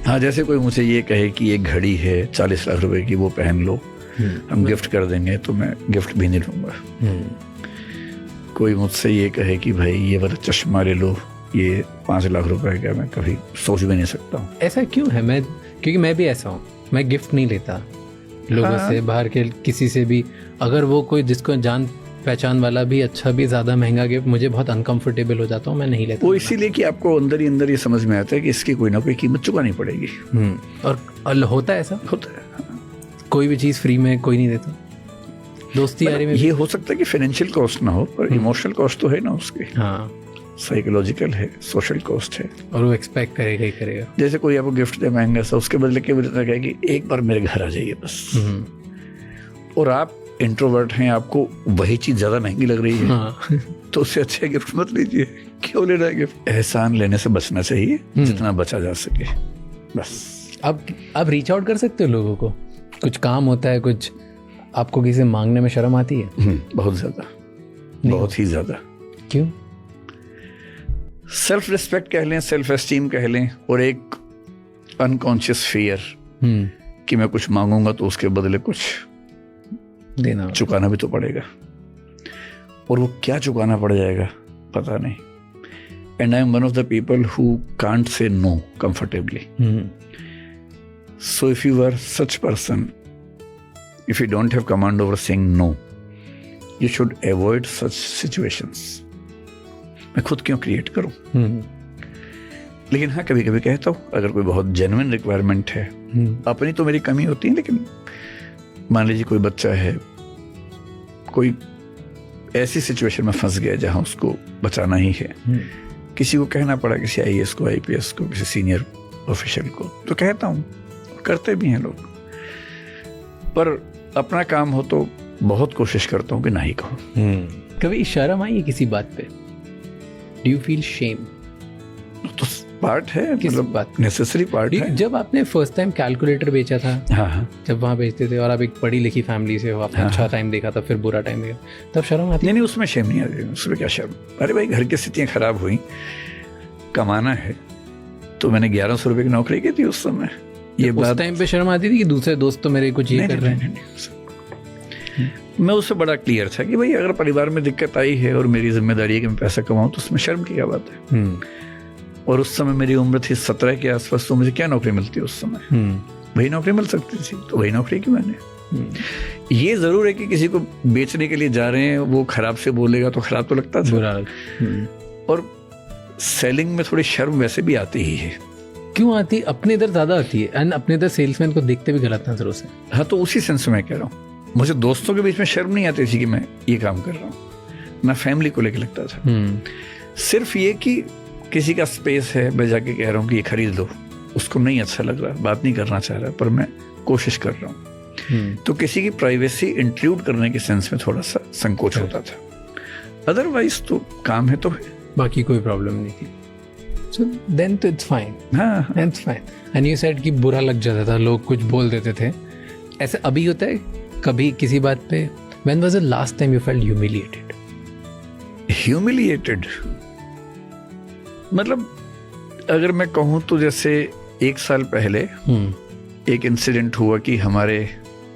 हाँ, जैसे कोई मुझे ये कहे कि एक घड़ी है 40 लाख रुपए की, वो पहन लो, हम गिफ्ट कर देंगे, तो मैं गिफ्ट भी नहीं लूंगा। कोई मुझसे ये कहे कि भाई ये वाला चश्मा ले लो, ये 5 लाख रुपए का, मैं कभी सोच भी नहीं सकता हूँ। ऐसा क्यों है? क्योंकि मैं भी ऐसा हूँ, मैं गिफ्ट नहीं लेता लोगों से, बाहर के किसी से भी। अगर वो कोई जिसको जान पहचान वाला भी अच्छा भी ज्यादा महंगा गिफ्ट, मुझे बहुत अनकंफर्टेबल हो जाता हूँ, मैं नहीं लेता। वो इसीलिए कि आपको अंदर ही अंदर ये समझ में आता है कि इसकी कोई ना कोई कीमत चुकानी पड़ेगी। और होता है ऐसा, होता है। कोई भी चीज फ्री में कोई नहीं देता। दोस्ती यारी में ये हो सकता है कि फाइनेंशियल कॉस्ट ना हो, पर इमोशनल कॉस्ट तो है ना उसकी। हाँ, साइकोलॉजिकल है, सोशल कॉस्ट है, और वो एक्सपेक्ट करेगा ही करेगा। जैसे कोई आपको गिफ्ट दे महंगा सा, उसके बदले के बदले कहे कि एक बार मेरे घर आ जाइए बस। और आप इंट्रोवर्ट हैं, आपको वही चीज ज्यादा महंगी लग रही है। हाँ। तो उससे अच्छा गिफ्ट मत लीजिए। क्यों लेना है गिफ्ट? एहसान लेने से बचना चाहिए जितना बचा जा सके। बस। अब रीच आउट कर सकते हो लोगों को? कुछ काम होता है, कुछ आपको किसी से मांगने में शर्म आती है? बहुत ज़्यादा, बहुत ही ज़्यादा। क्यों? सेल्फ रिस्पेक्ट कह लें, सेल्फ एस्टीम कह लें, और एक अनकॉन्शियस फियर कि मैं कुछ मांगूंगा तो उसके बदले कुछ देना, चुकाना भी तो पड़ेगा, और वो क्या चुकाना पड़ जाएगा पता नहीं। And I am one of the people who can't say no comfortably. So if you are such person, if you don't have command over saying no, you should avoid such situations. मैं खुद क्यों क्रिएट करूं? लेकिन हाँ, कभी कभी कहता हूँ अगर कोई बहुत जेन्युइन रिक्वायरमेंट है, अपनी तो मेरी कमी होती है, लेकिन मान लीजिए कोई बच्चा है, कोई ऐसी सिचुएशन में फंस गया जहां उसको बचाना ही है, किसी को कहना पड़ा, किसी IAS को, IPS को, किसी सीनियर ऑफिशियल को, तो कहता हूँ, करते भी हैं लोग। पर अपना काम हो तो बहुत कोशिश करता हूँ कि ना ही कहूँ। कभी शर्म आई है किसी बात पे? Do you feel shame? तो पार्ट है, मतलब नेसेसरी पार्ट है। जब आपने फर्स्ट टाइम कैलकुलेटर बेचा था, हाँ, जब वहाँ बेचते थे और आप एक पढ़ी लिखी फैमिली से हो, आपने अच्छा टाइम देखा था, फिर बुरा टाइम देखा, तब शर्म आती? नहीं, उसमें शर्म नहीं आती। उसमें क्या शर्म? अरे भाई, घर की स्थितियाँ खराब हुई, कमाना है, तो मैंने 1100 रुपये की नौकरी की थी उस समय। ये उस टाइम पे शर्म आती थी कि दूसरे दोस्त तो मेरे कुछ ये कर रहे हैं? मैं उससे बड़ा क्लियर था कि भाई अगर परिवार में दिक्कत आई है और मेरी जिम्मेदारी है कि मैं पैसा कमाऊं, तो उसमें शर्म की क्या बात है। और उस समय मेरी उम्र थी 17 के आसपास, तो मुझे क्या नौकरी मिलती है उस समय? वही नौकरी मिल सकती थी, तो वही नौकरी की मैंने। ये जरूर है कि किसी को बेचने के लिए जा रहे हैं, वो खराब से बोलेगा तो खराब तो लगता था, और सेलिंग में थोड़ी शर्म वैसे भी आती ही है। क्यों आती? अपने इधर ज्यादा आती है, एंड अपने इधर सेल्समैन को देखते भी गलत नजरों से। हाँ, तो उसी सेंस में मैं कह रहा हूँ, मुझे दोस्तों के बीच में शर्म नहीं आती थी कि मैं ये काम कर रहा हूँ, ना फैमिली को लेकर लगता था। सिर्फ ये कि किसी का स्पेस है, मैं जाके कह रहा हूँ कि ये खरीद लो, उसको नहीं अच्छा लग रहा, बात नहीं करना चाह रहा, पर मैं कोशिश कर रहा हूँ, तो किसी की प्राइवेसी इंक्लूड करने के सेंस में थोड़ा सा संकोच होता था। अदरवाइज तो काम है तो है, बाकी कोई प्रॉब्लम नहीं थी। So then तो it's fine. हाँ, That's fine. And you said कि बुरा लग जाता था, लोग कुछ बोल देते थे, ऐसे अभी होता है कभी किसी बात पे? When was the last time you felt humiliated? Humiliated? मतलब अगर मैं कहूँ तो जैसे 1 साल पहले एक इंसिडेंट हुआ कि हमारे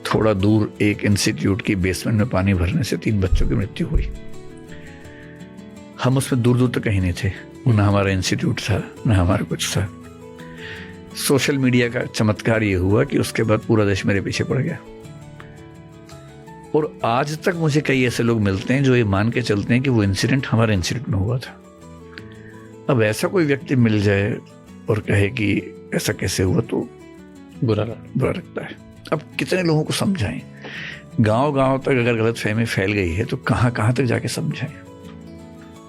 थोड़ा दूर एक इंस्टीट्यूट की बेसमेंट में पानी भरने से 3 बच्चों की मृत्यु हुई। हम उसमें दूर दूर तक कहीं नहीं थे, ना हमारा इंस्टीट्यूट था, ना हमारा कुछ था। सोशल मीडिया का चमत्कार ये हुआ कि उसके बाद पूरा देश मेरे पीछे पड़ गया, और आज तक मुझे कई ऐसे लोग मिलते हैं जो ये मान के चलते हैं कि वो इंसिडेंट हमारे इंस्टीट्यूट में हुआ था। अब ऐसा कोई व्यक्ति मिल जाए और कहे कि ऐसा कैसे हुआ, तो बुरा लगता है। अब कितने लोगों को समझाएं? गांव तक अगर गलतफहमी फैल गई है तो कहां तक जाके समझाएं?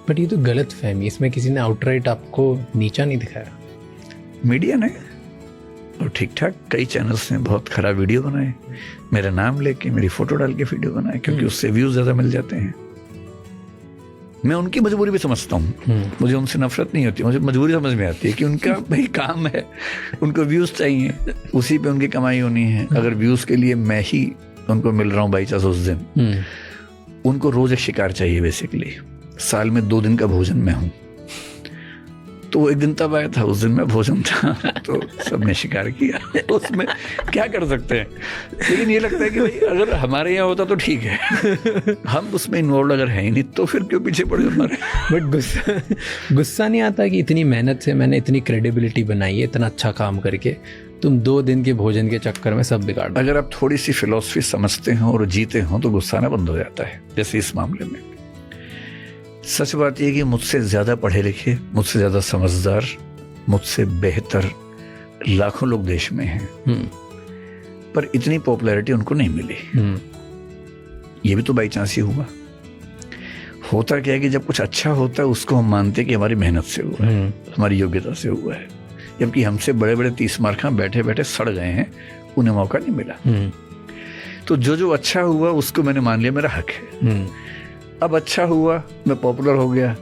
बट ये तो गलतफहमी, इसमें किसी ने आउटराइट आपको नीचा नहीं दिखाया। मीडिया ने और ठीक ठाक कई चैनल्स ने बहुत खराब वीडियो बनाए, मेरा नाम लेके, मेरी फोटो डाल के वीडियो बनाए, क्योंकि उससे व्यूज ज्यादा मिल जाते हैं। मैं उनकी मजबूरी भी समझता हूँ, मुझे उनसे नफरत नहीं होती, मुझे मजबूरी समझ में आती है कि उनका भाई काम है, उनको व्यूज चाहिए, उसी पे उनकी कमाई होनी है। अगर व्यूज के लिए मैं ही उनको मिल रहा हूँ बाई चांस उस दिन, उनको रोज एक शिकार चाहिए बेसिकली। साल में 2 दिन का भोजन मैं हूँ, तो 1 दिन तब आया था, उस दिन मैं भोजन था, तो सबने शिकार किया, उसमें क्या कर सकते हैं। लेकिन ये लगता है कि भाई अगर हमारे यहाँ होता तो ठीक है, हम उसमें इन्वॉल्व अगर है ही नहीं तो फिर क्यों पीछे पड़े हमारे। बट गुस्सा नहीं आता कि इतनी मेहनत से मैंने इतनी क्रेडिबिलिटी बनाई है, इतना अच्छा काम करके, तुम 2 दिन के भोजन के चक्कर में सब बिगाड़ दो। अगर आप थोड़ी सी फिलॉसफी समझते हो और जीते हो तो गुस्सा ना बंद हो जाता है। जैसे इस मामले में सच बात यह कि मुझसे ज्यादा पढ़े लिखे, मुझसे ज्यादा समझदार, मुझसे बेहतर लाखों लोग देश में हैं, पर इतनी पॉपुलैरिटी उनको नहीं मिली। ये भी तो बाई चांस ही हुआ। होता क्या है कि जब कुछ अच्छा होता है उसको हम मानते हैं कि हमारी मेहनत से हुआ है, हमारी योग्यता से हुआ है, जबकि हमसे बड़े बड़े 30 मार्क बैठे बैठे सड़ गए हैं, उन्हें मौका नहीं मिला। तो जो अच्छा हुआ उसको मैंने मान लिया मेरा हक है। अब अच्छा हुआ, मैं पॉपुलर हो गया,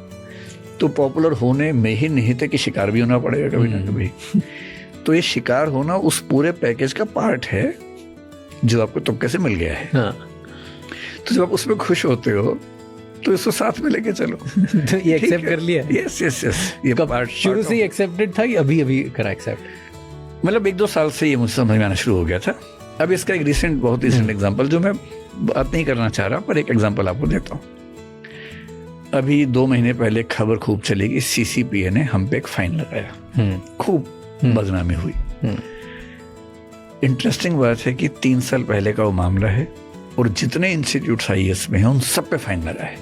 तो पॉपुलर होने में ही निहित है कि शिकार भी होना पड़ेगा कभी ना कभी। तो ये शिकार होना उस पूरे पैकेज का पार्ट है जो आपको तुक्के से मिल गया है। हाँ। तो जब आप उसमें खुश होते हो तो इसको साथ में लेके चलो। तो ये एक्सेप्ट कर लिया? Yes yes yes. ये पार्ट शुरू से ही एक्सेप्टेड था कि अभी करा एक्सेप्ट? मतलब 1-2 साल से ये मुझे समझ में आना शुरू हो गया था। अब इसका एक बहुत रिसेंट एग्जांपल जो मैं बात नहीं करना चाह रहा, पर एक एग्जांपल आपको देता हूँ। अभी 2 महीने पहले खबर खूब चलेगी, CCPA ने हम पे एक फाइन लगाया, खूब बदनामी हुई। इंटरेस्टिंग बात है कि 3 साल पहले का वो मामला है और जितने इंस्टीट्यूट IAS में हैं उन सब पे फाइन लगा है,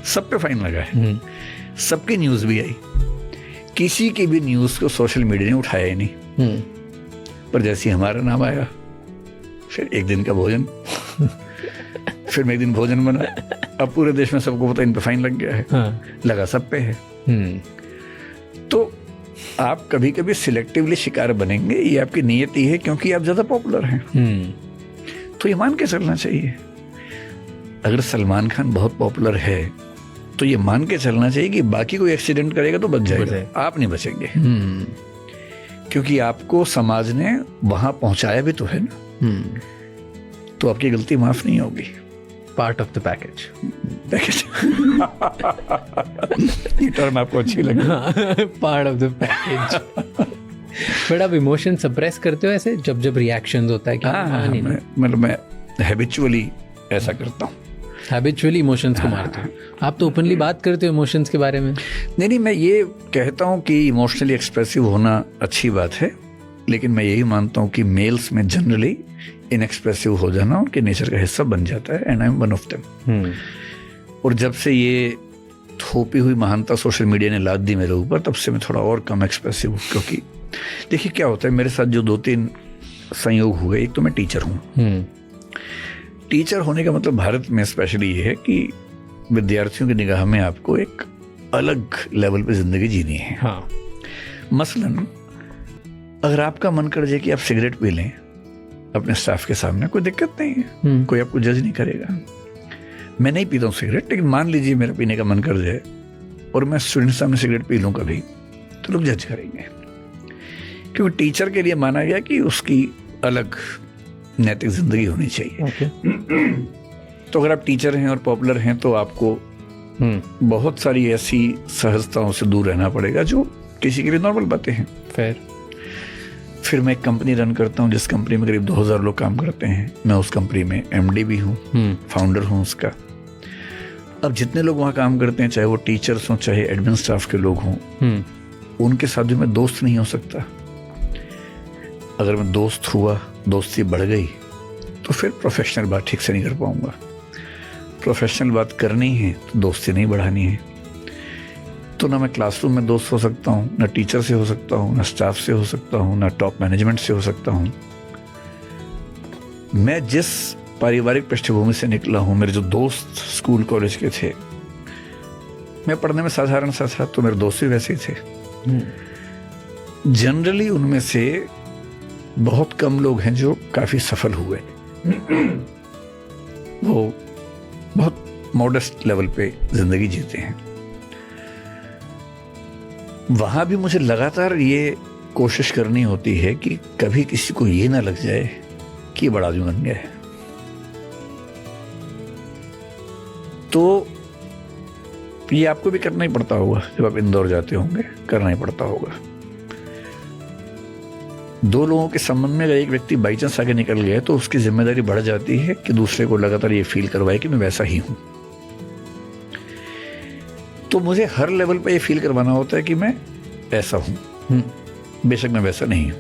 सब पे फाइन लगा है, सबकी न्यूज भी आई। किसी की भी न्यूज को सोशल मीडिया ने उठाया ही नहीं। पर जैसे ही हमारा नाम आया, फिर एक दिन का भोजन फिर मैं एक दिन भोजन बना। अब पूरे देश में सबको पता इन पे फाइन लग गया है। हाँ। लगा सब पे है। तो आप कभी कभी सिलेक्टिवली शिकार बनेंगे, ये आपकी नियति है, क्योंकि आप ज्यादा पॉपुलर हैं। तो ये मान के चलना चाहिए। अगर सलमान खान बहुत पॉपुलर है तो ये मान के चलना चाहिए कि बाकी कोई एक्सीडेंट करेगा तो बच जाएगा, आप नहीं बचेंगे। क्योंकि आपको समाज ने वहां पहुंचाया भी तो है ना, तो आपकी गलती माफ नहीं होगी। Part of the package. ये टर्म आपको अच्छी लगी, part of the package. But आप इमोशन सप्रेस करते हो ऐसे जब रिएक्शंस होता है कि मतलब मैं हैबिचुअली ऐसा करता हूँ, हैबिचुअली इमोशंस को मारते हो। आप तो ओपनली बात करते हो इमोशंस के बारे में। नहीं, मैं ये कहता हूँ कि इमोशनली एक्सप्रेसिव होना अच्छी बात है, लेकिन मैं यही मानता हूँ कि मेल्स में जनरली इनएक्सप्रेसिव हो जाना उनके नेचर का हिस्सा बन जाता है, and I am one of them. और जब से ये थोपी हुई महानता सोशल मीडिया ने लाद दी मेरे ऊपर, तब से मैं थोड़ा और कम एक्सप्रेसिव हूँ। क्योंकि देखिए क्या होता है, मेरे साथ जो 2-3 संयोग हुए, एक तो मैं टीचर हूँ। टीचर होने का मतलब भारत में स्पेशली ये है कि विद्यार्थियों की निगाह में आपको एक अलग लेवल पे जिंदगी जीनी है। हाँ। मसलन अगर आपका मन कर जाए कि आप सिगरेट पी लें अपने स्टाफ के सामने, कोई दिक्कत नहीं है, कोई आपको जज नहीं करेगा। मैं नहीं पीता हूँ सिगरेट, लेकिन मान लीजिए मेरा पीने का मन कर जाए और मैं स्टूडेंट सामने सिगरेट पी लूँ कभी, तो लोग जज करेंगे। क्योंकि टीचर के लिए माना गया कि उसकी अलग नैतिक जिंदगी होनी चाहिए। तो अगर आप टीचर हैं और पॉपुलर हैं तो आपको बहुत सारी ऐसी सहजताओं से दूर रहना पड़ेगा जो किसी के लिए नॉर्मल बातें हैं। फिर मैं एक कंपनी रन करता हूँ जिस कंपनी में करीब 2000 लोग काम करते हैं। मैं उस कंपनी में MD भी हूँ, फाउंडर हूँ उसका। अब जितने लोग वहाँ काम करते हैं, चाहे वो टीचर्स हों चाहे एडमिन स्टाफ के लोग हों, उनके साथ भी मैं दोस्त नहीं हो सकता। अगर मैं दोस्त हुआ, दोस्ती बढ़ गई, तो फिर प्रोफेशनल बात ठीक से नहीं कर पाऊंगा। प्रोफेशनल बात करनी है तो दोस्ती नहीं बढ़ानी है। तो ना मैं क्लासरूम में दोस्त हो सकता हूँ, ना टीचर से हो सकता हूँ, ना स्टाफ से हो सकता हूँ, ना टॉप मैनेजमेंट से हो सकता हूँ। मैं जिस पारिवारिक पृष्ठभूमि से निकला हूँ, मेरे जो दोस्त स्कूल कॉलेज के थे, मैं पढ़ने में साधारण सा था, तो मेरे दोस्त भी वैसे ही थे। जनरली उनमें से बहुत कम लोग हैं जो काफी सफल हुए। वो बहुत मॉडेस्ट लेवल पे जिंदगी जीते हैं। वहां भी मुझे लगातार ये कोशिश करनी होती है कि कभी किसी को ये ना लग जाए कि बड़ा आदमी बन गया है। तो ये आपको भी करना ही पड़ता होगा, जब आप इंदौर जाते होंगे करना ही पड़ता होगा। 2 लोगों के संबंध में अगर एक व्यक्ति बाई चांस आगे निकल गया तो उसकी जिम्मेदारी बढ़ जाती है कि दूसरे को लगातार ये फील करवाए कि मैं वैसा ही हूं। तो मुझे हर लेवल पे ये फील करवाना होता है कि मैं ऐसा हूं, बेशक मैं वैसा नहीं हूं।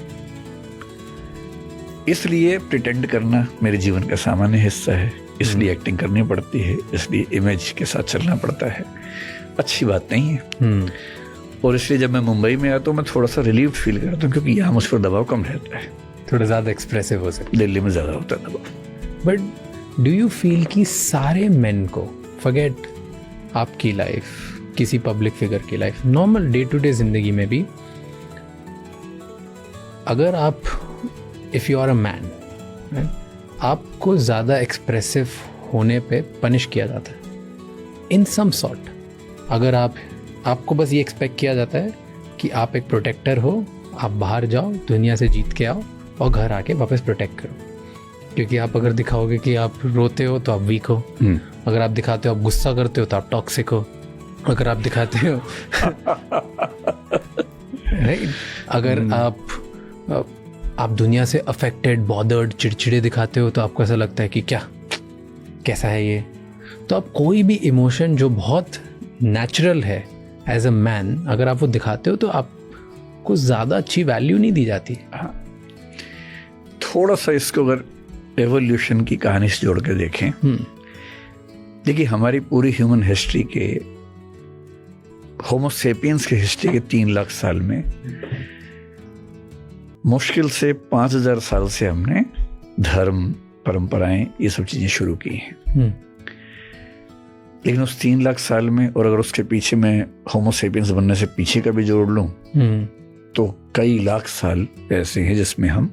इसलिए प्रिटेंड करना मेरे जीवन का सामान्य हिस्सा है, इसलिए एक्टिंग करनी पड़ती है, इसलिए इमेज के साथ चलना पड़ता है। अच्छी बात नहीं है। और इसलिए जब मैं मुंबई में आता हूँ मैं थोड़ा सा रिलीव्ड फील करता हूँ, क्योंकि यहाँ मुझ पर दबाव कम रहता है, थोड़ा ज़्यादा एक्सप्रेसिव हो सकता है। दिल्ली में ज़्यादा होता है दबाव। बट डू यू फील कि सारे मेन को, फॉरगेट आपकी लाइफ, किसी पब्लिक फिगर की life, normal day to day जिंदगी में भी, अगर आप if you are a man, आपको ज़्यादा एक्सप्रेसिव होने पे पनिश किया जाता है इन सम सॉर्ट। अगर आपको बस ये एक्सपेक्ट किया जाता है कि आप एक प्रोटेक्टर हो, आप बाहर जाओ, दुनिया से जीत के आओ और घर आके वापस प्रोटेक्ट करो। क्योंकि आप अगर दिखाओगे कि आप रोते हो तो आप वीक हो, अगर आप दिखाते हो आप गुस्सा करते हो तो आप टॉक्सिक हो, अगर आप दिखाते हो राइट, अगर आप दुनिया से अफेक्टेड, बॉदर्ड, चिड़चिड़े दिखाते हो तो आपको ऐसा लगता है कि कैसा है ये। तो आप कोई भी इमोशन जो बहुत नेचुरल है एज अ मैन, अगर आप वो दिखाते हो तो आपको ज़्यादा अच्छी वैल्यू नहीं दी जाती। हाँ, थोड़ा सा इसको अगर एवोल्यूशन की कहानी से जोड़ के देखें, देखिए हमारी पूरी ह्यूमन हिस्ट्री के, होमो सेपियंस की हिस्ट्री के 3 लाख साल में मुश्किल से 5000 साल से हमने धर्म, परंपराएं, ये सब चीजें शुरू की हैं। लेकिन उस 3 लाख साल में, और अगर उसके पीछे मैं होमो सेपियंस बनने से पीछे का भी जोड़ लूं, तो कई लाख साल ऐसे हैं जिसमें हम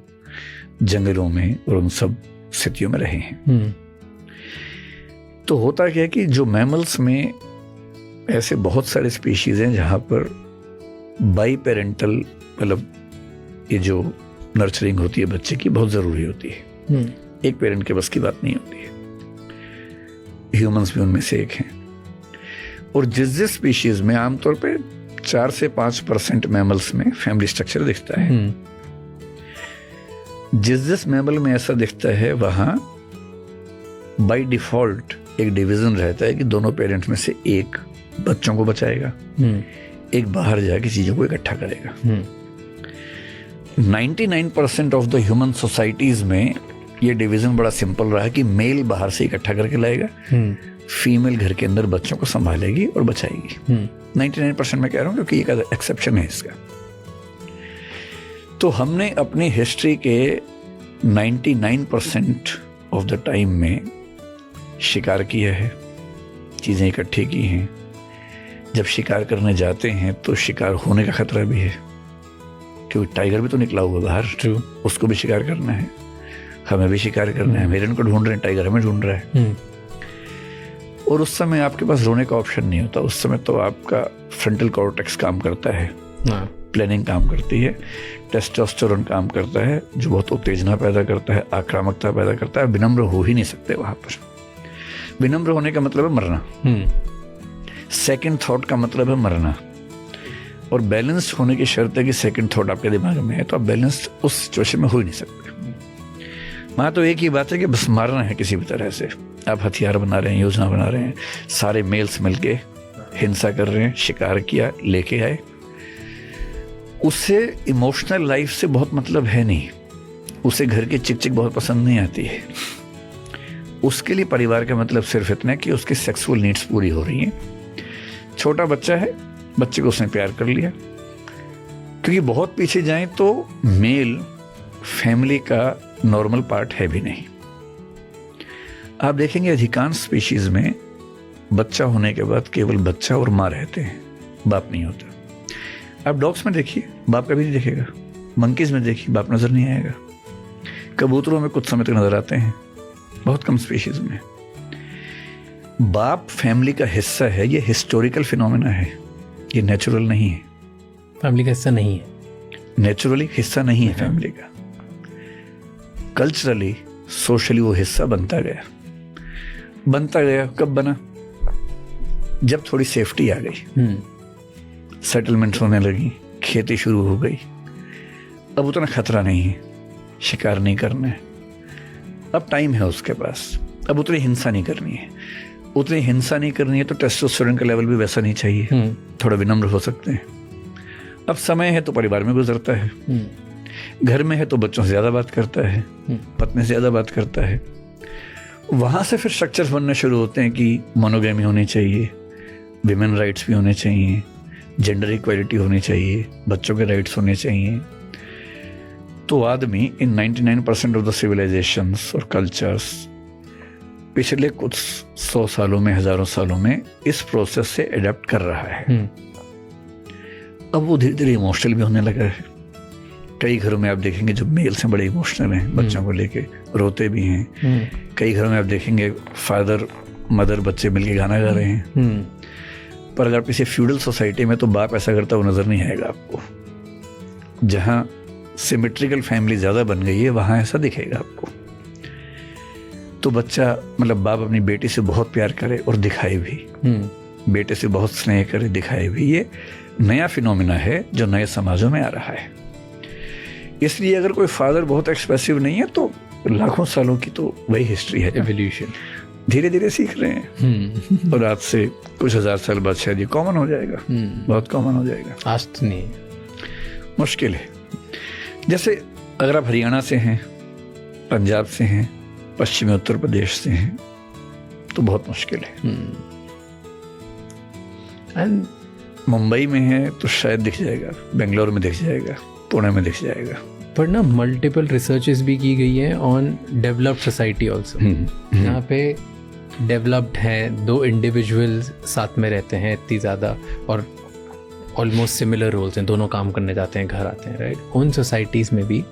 जंगलों में और उन सब स्थितियों में रहे हैं। तो होता क्या है कि जो मैमल्स में ऐसे बहुत सारे स्पीशीज हैं जहां पर बाई पेरेंटल, मतलब ये जो नर्चरिंग होती है बच्चे की, बहुत जरूरी होती है। एक पेरेंट के बस की बात नहीं होती है। ह्यूमंस भी उनमें से एक हैं। और जिस स्पीशीज में आमतौर पे 4 से 5% मैमल्स में फैमिली स्ट्रक्चर दिखता है, जिस मैमल में ऐसा दिखता है वहां बाय डिफॉल्ट एक डिवीजन रहता है कि दोनों पेरेंट्स में से एक बच्चों को बचाएगा, एक बाहर जाके चीजों को इकट्ठा करेगा। 99% ऑफ द ह्यूमन सोसाइटीज में ये डिवीजन बड़ा सिंपल रहा है कि मेल बाहर से इकट्ठा करके लाएगा, फीमेल घर के अंदर बच्चों को संभालेगी और बचाएगी। 99% मैं कह रहा हूं क्योंकि एक एक्सेप्शन है इसका। तो हमने अपनी हिस्ट्री के 99% ऑफ द टाइम में शिकार किया है, चीजें इकट्ठी की हैं। जब शिकार करने जाते हैं तो शिकार होने का खतरा भी है, क्योंकि टाइगर भी तो निकला हुआ बाहर, उसको भी शिकार करना है, हमें भी शिकार करना है। हिरन को ढूंढ रहे हैं, टाइगर हमें ढूंढ रहा है। और उस समय आपके पास रोने का ऑप्शन नहीं होता। उस समय तो आपका फ्रंटल कॉर्टेक्स काम करता है, प्लानिंग काम करती है, टेस्टोस्टेरोन काम करता है, जो बहुत उत्तेजना पैदा करता है, आक्रामकता पैदा करता है। विनम्र हो ही नहीं सकते वहां पर। विनम्र होने का मतलब है मरना, सेकंड थॉट का मतलब है मरना। और बैलेंस्ड होने की शर्त है कि सेकंड थॉट आपके दिमाग में है, तो आप बैलेंस्ड उस सिचुएशन में हो ही नहीं सकते। वहां तो एक ही बात है कि बस मारना है किसी भी तरह से। आप हथियार बना रहे हैं, योजना बना रहे हैं, सारे मेल्स मिलके हिंसा कर रहे हैं, शिकार किया, लेके आए। उससे इमोशनल लाइफ से बहुत मतलब है नहीं, उसे घर की चिक चिक बहुत पसंद नहीं आती है। उसके लिए परिवार का मतलब सिर्फ इतना है कि उसकी सेक्सुअल नीड्स पूरी हो रही हैं। छोटा बच्चा है, बच्चे को उसने प्यार कर लिया। क्योंकि बहुत पीछे जाएं तो मेल फैमिली का नॉर्मल पार्ट है भी नहीं। आप देखेंगे अधिकांश स्पीशीज में बच्चा होने के बाद केवल बच्चा और माँ रहते हैं, बाप नहीं होता। आप डॉग्स में देखिए, बाप कभी नहीं दिखेगा। मंकीज में देखिए, बाप नजर नहीं आएगा। कबूतरों में कुछ समय तक नजर आते हैं, बहुत कम स्पीशीज में। बाप फैमिली का हिस्सा है, ये हिस्टोरिकल फिनोमेना है, ये नेचुरल नहीं है। फैमिली का हिस्सा नहीं है, नेचुरली हिस्सा नहीं है फैमिली का। कल्चरली, सोशली वो हिस्सा बनता गया। कब बना? जब थोड़ी सेफ्टी आ गई, सेटलमेंट होने लगी, खेती शुरू हो गई, अब उतना खतरा नहीं है, शिकार नहीं करना है, अब टाइम है उसके पास, अब उतनी हिंसा नहीं करनी है। उतनी हिंसा नहीं करनी है तो टेस्टोस्टेरोन का लेवल भी वैसा नहीं चाहिए, थोड़ा विनम्र हो सकते हैं। अब समय है तो परिवार में गुजरता है, घर में है तो बच्चों से ज्यादा बात करता है, पत्नी से ज्यादा बात करता है। वहां से फिर स्ट्रक्चर्स बनने शुरू होते हैं कि मोनोगेमी होनी चाहिए, विमेन राइट्स भी होने चाहिए, जेंडर इक्वालिटी होनी चाहिए, बच्चों के राइट्स होने चाहिए। तो आदमी इन 99% ऑफ द सिविलाइजेशंस और कल्चर्स पिछले कुछ 100 सालों में, हजारों सालों में इस प्रोसेस से एडेप्ट कर रहा है। अब वो धीरे धीरे इमोशनल भी होने लगा है। कई घरों में आप देखेंगे जो मेल से बड़े इमोशनल हैं, बच्चों को लेके रोते भी हैं। कई घरों में आप देखेंगे फादर मदर बच्चे मिलके गाना गा रहे हैं। पर अगर किसी फ्यूडल सोसाइटी में तो बाप ऐसा करता वो नजर नहीं आएगा आपको। जहाँ सिमेट्रिकल फैमिली ज़्यादा बन गई है वहाँ ऐसा दिखेगा आपको। तो बच्चा मतलब बाप अपनी बेटी से बहुत प्यार करे और दिखाए भी, बेटे से बहुत स्नेह करे दिखाए भी, ये नया फिनोमिना है जो नए समाजों में आ रहा है। इसलिए अगर कोई फादर बहुत एक्सप्रेसिव नहीं है तो लाखों सालों की तो वही हिस्ट्री है, एवोल्यूशन, धीरे धीरे सीख रहे हैं। और आज से कुछ हजार साल बाद शायद ये कॉमन हो जाएगा, बहुत कॉमन हो जाएगा। आज तो नहीं, मुश्किल है। जैसे अगर आप हरियाणा से हैं, पंजाब से हैं, पश्चिमी उत्तर प्रदेश से हैं, तो बहुत मुश्किल है। एंड मुंबई में है तो शायद दिख जाएगा, बेंगलोर में दिख जाएगा, पुणे में दिख जाएगा। पर ना मल्टीपल रिसर्चेस भी की गई है ऑन डेवलप्ड सोसाइटी ऑल्सो। यहाँ पे डेवलप्ड है, दो इंडिविजुअल्स साथ में रहते हैं इतनी ज़्यादा और ऑलमोस्ट सिमिलर रोल्स हैं, दोनों काम करने जाते हैं, घर आते हैं, राइट। उन सोसाइटीज़ में भी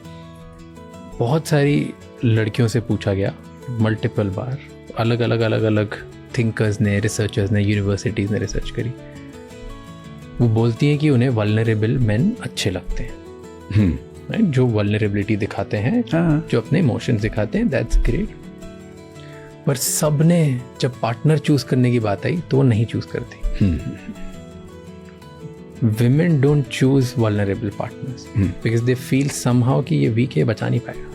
बहुत सारी लड़कियों से पूछा गया मल्टीपल बार, अलग अलग थिंकर्स ने, रिसर्चर्स ने, यूनिवर्सिटीज़ ने रिसर्च करी। वो बोलती हैं कि उन्हें वल्नरेबल मेन अच्छे लगते हैं, राइट, जो वल्नरेबिलिटी दिखाते हैं, जो अपने इमोशंस दिखाते हैं, दैट्स ग्रेट। पर सब ने जब पार्टनर चूज करने की बात आई तो वो नहीं चूज करती। Women don't choose vulnerable partners because they feel somehow कि ये वीक है, बचा नहीं पाएगा।